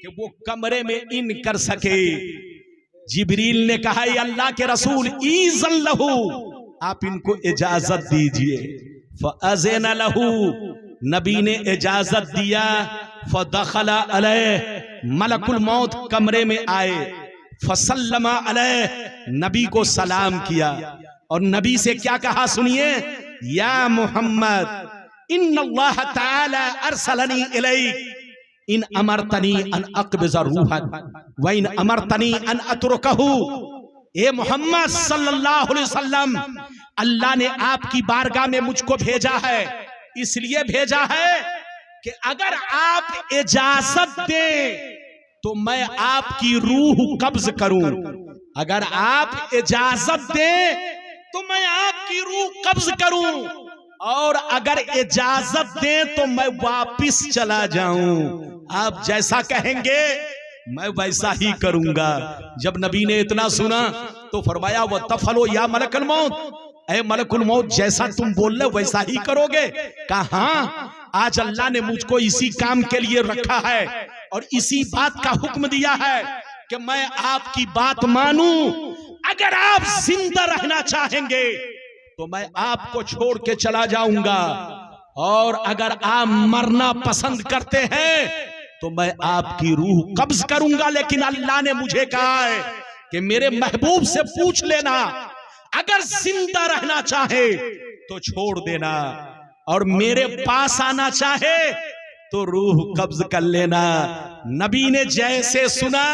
S1: कि वो कमरे में इन कर सके। जिब्रील ने कहा, ये अल्लाह के रसूल, ईज़न लहू, आप इनको इजाजत दीजिए। फ़अज़िन लहू, नबी ने इजाजत दिया। फ़दख़ला अलैह, मलकुल मौत कमरे में आए। फ़सल्लमा अलैह, नबी को सलाम किया और नबी से क्या कहा सुनिए, या मोहम्मद इन्नल्लाह ताला अरसलनी इलैक इन अमरतनी अन अक़बिज़ रूहक व इन अमरतनी अन अतरुकहु। ए मोहम्मद सल्लल्लाहु अलैहि वसल्लम, अल्लाह ने आपकी बारगाह में मुझको भेजा है, इसलिए भेजा है कि अगर आप इजाजत दें तो मैं आपकी रूह कब्ज करूं। अगर आप इजाजत दें तो मैं आपकी रूह कब्ज करूं, और अगर इजाजत दें तो मैं वापिस चला जाऊं। आप जैसा कहेंगे मैं वैसा ही करूंगा। जब नबी ने इतना सुना तो फरमाया वो तफलो या मलकुल मौत, ऐ मलकुल मौत जैसा तुम बोल रहे वैसा ही करोगे। कहा हाँ, आज अल्लाह ने मुझको इसी काम के लिए रखा है और इसी बात का हुक्म दिया है कि मैं आपकी बात मानूं। अगर आप जिंदा रहना चाहेंगे तो मैं आपको छोड़ के चला जाऊंगा, और अगर आप मरना पसंद करते हैं तो मैं आपकी रूह कब्ज करूंगा। लेकिन अल्लाह ने मुझे कहा है कि मेरे महबूब से पूछ लेना, अगर जिंदा रहना चाहे तो छोड़ देना, और मेरे पास आना चाहे तो रूह कब्ज कर लेना। नबी ने जैसे सुना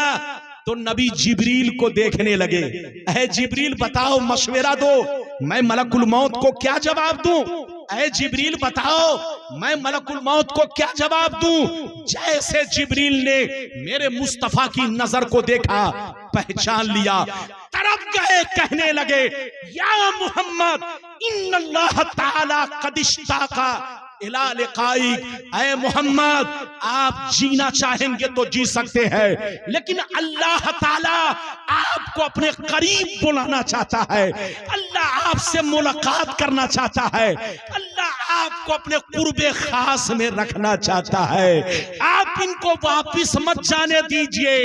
S1: तो नबी जिब्रील को देखने लगे। ऐ जिब्रील बताओ, मशवरा दो, मैं मलकुल मौत को क्या जवाब दूं? ऐ जिब्रील बताओ, मैं मलकुल मौत को क्या जवाब दूं? जैसे जिब्रील ने मेरे मुस्तफा की नजर को देखा, पहचान लिया, तरफ गए, कहने लगे या मोहम्मद इन्नल्लाह ताला कद इश्ताका इला लिकाइक। ऐ मोहम्मद, आप जीना चाहेंगे तो जी सकते हैं, लेकिन अल्लाह ताला आपको अपने करीब बुलाना चाहता है। अल्लाह आपसे मुलाकात करना चाहता है। अल्लाह आपको अपने कुर्बे खास में रखना चाहता है। आप इनको वापिस मत जाने दीजिए,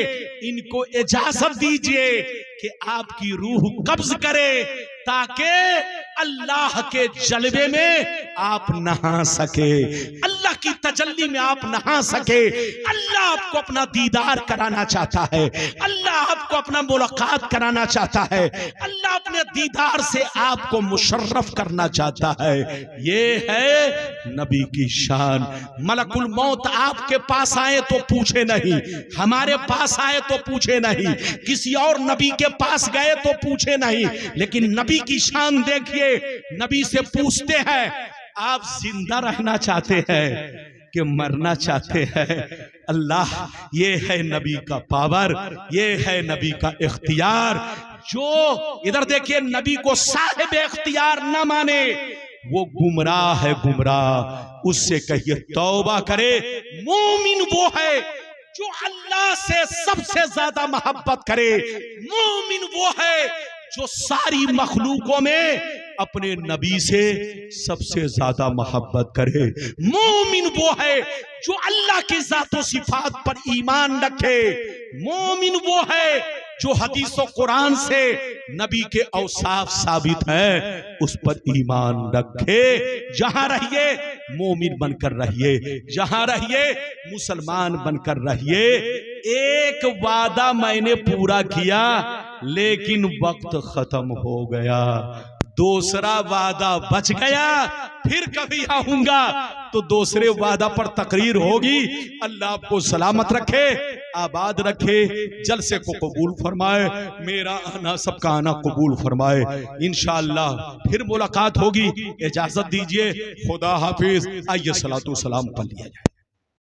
S1: इनको इजाजत दीजिए कि आपकी रूह कब्ज करे, ताकि अल्लाह के जलवे में आप नहा सके, अल्लाह की तजल्ली में आप नहा सके। अल्लाह आपको अपना दीदार कराना चाहता है, अल्लाह आपको अपना मुलाकात कराना चाहता है, अल्लाह अपने दीदार से आपको मुशर्रफ करना चाहता है। ये है नबी की शान। मलकुल मौत आपके पास आए तो पूछे नहीं, हमारे पास आए तो पूछे नहीं, किसी और नबी के पास गए तो पूछे नहीं, लेकिन नबी की शान देखिए। नबी से पूछते हैं, आप जिंदा रहना चाहते हैं कि मरना चाहते हैं? अल्लाह, ये है नबी का पावर, ये है नबी का इख्तियार। जो इधर देखिए नबी को साहिब इख्तियार न माने वो गुमराह है, गुमराह। उससे कहिए तौबा करे। मोमिन वो है जो अल्लाह से सबसे ज्यादा मोहब्बत करे। मोमिन वो है जो सारी मखलूकों में अपने नबी से सबसे ज्यादा मोहब्बत करे। मोमिन वो है जो अल्लाह की जातो सिफात पर ईमान रखे। मोमिन वो है जो हदीस और कुरान से नबी के औसाफ साबित है उस पर ईमान रखे। जहां रहिए मोमिन बनकर रहिए, जहां रहिए मुसलमान बनकर रहिए। एक वादा मैंने पूरा किया लेकिन वक्त खत्म हो गया, दूसरा वादा बच गया, फिर कभी आऊंगा तो दूसरे वादा पर तकरीर होगी। अल्लाह आपको सलामत रखे, आबाद रखे, जलसे को कबूल फरमाए, मेरा आना सबका आना कबूल फरमाए। इंशाअल्लाह फिर मुलाकात होगी। इजाजत दीजिए, खुदा हाफिज। आइए सलातो सलाम कर लिया जाए।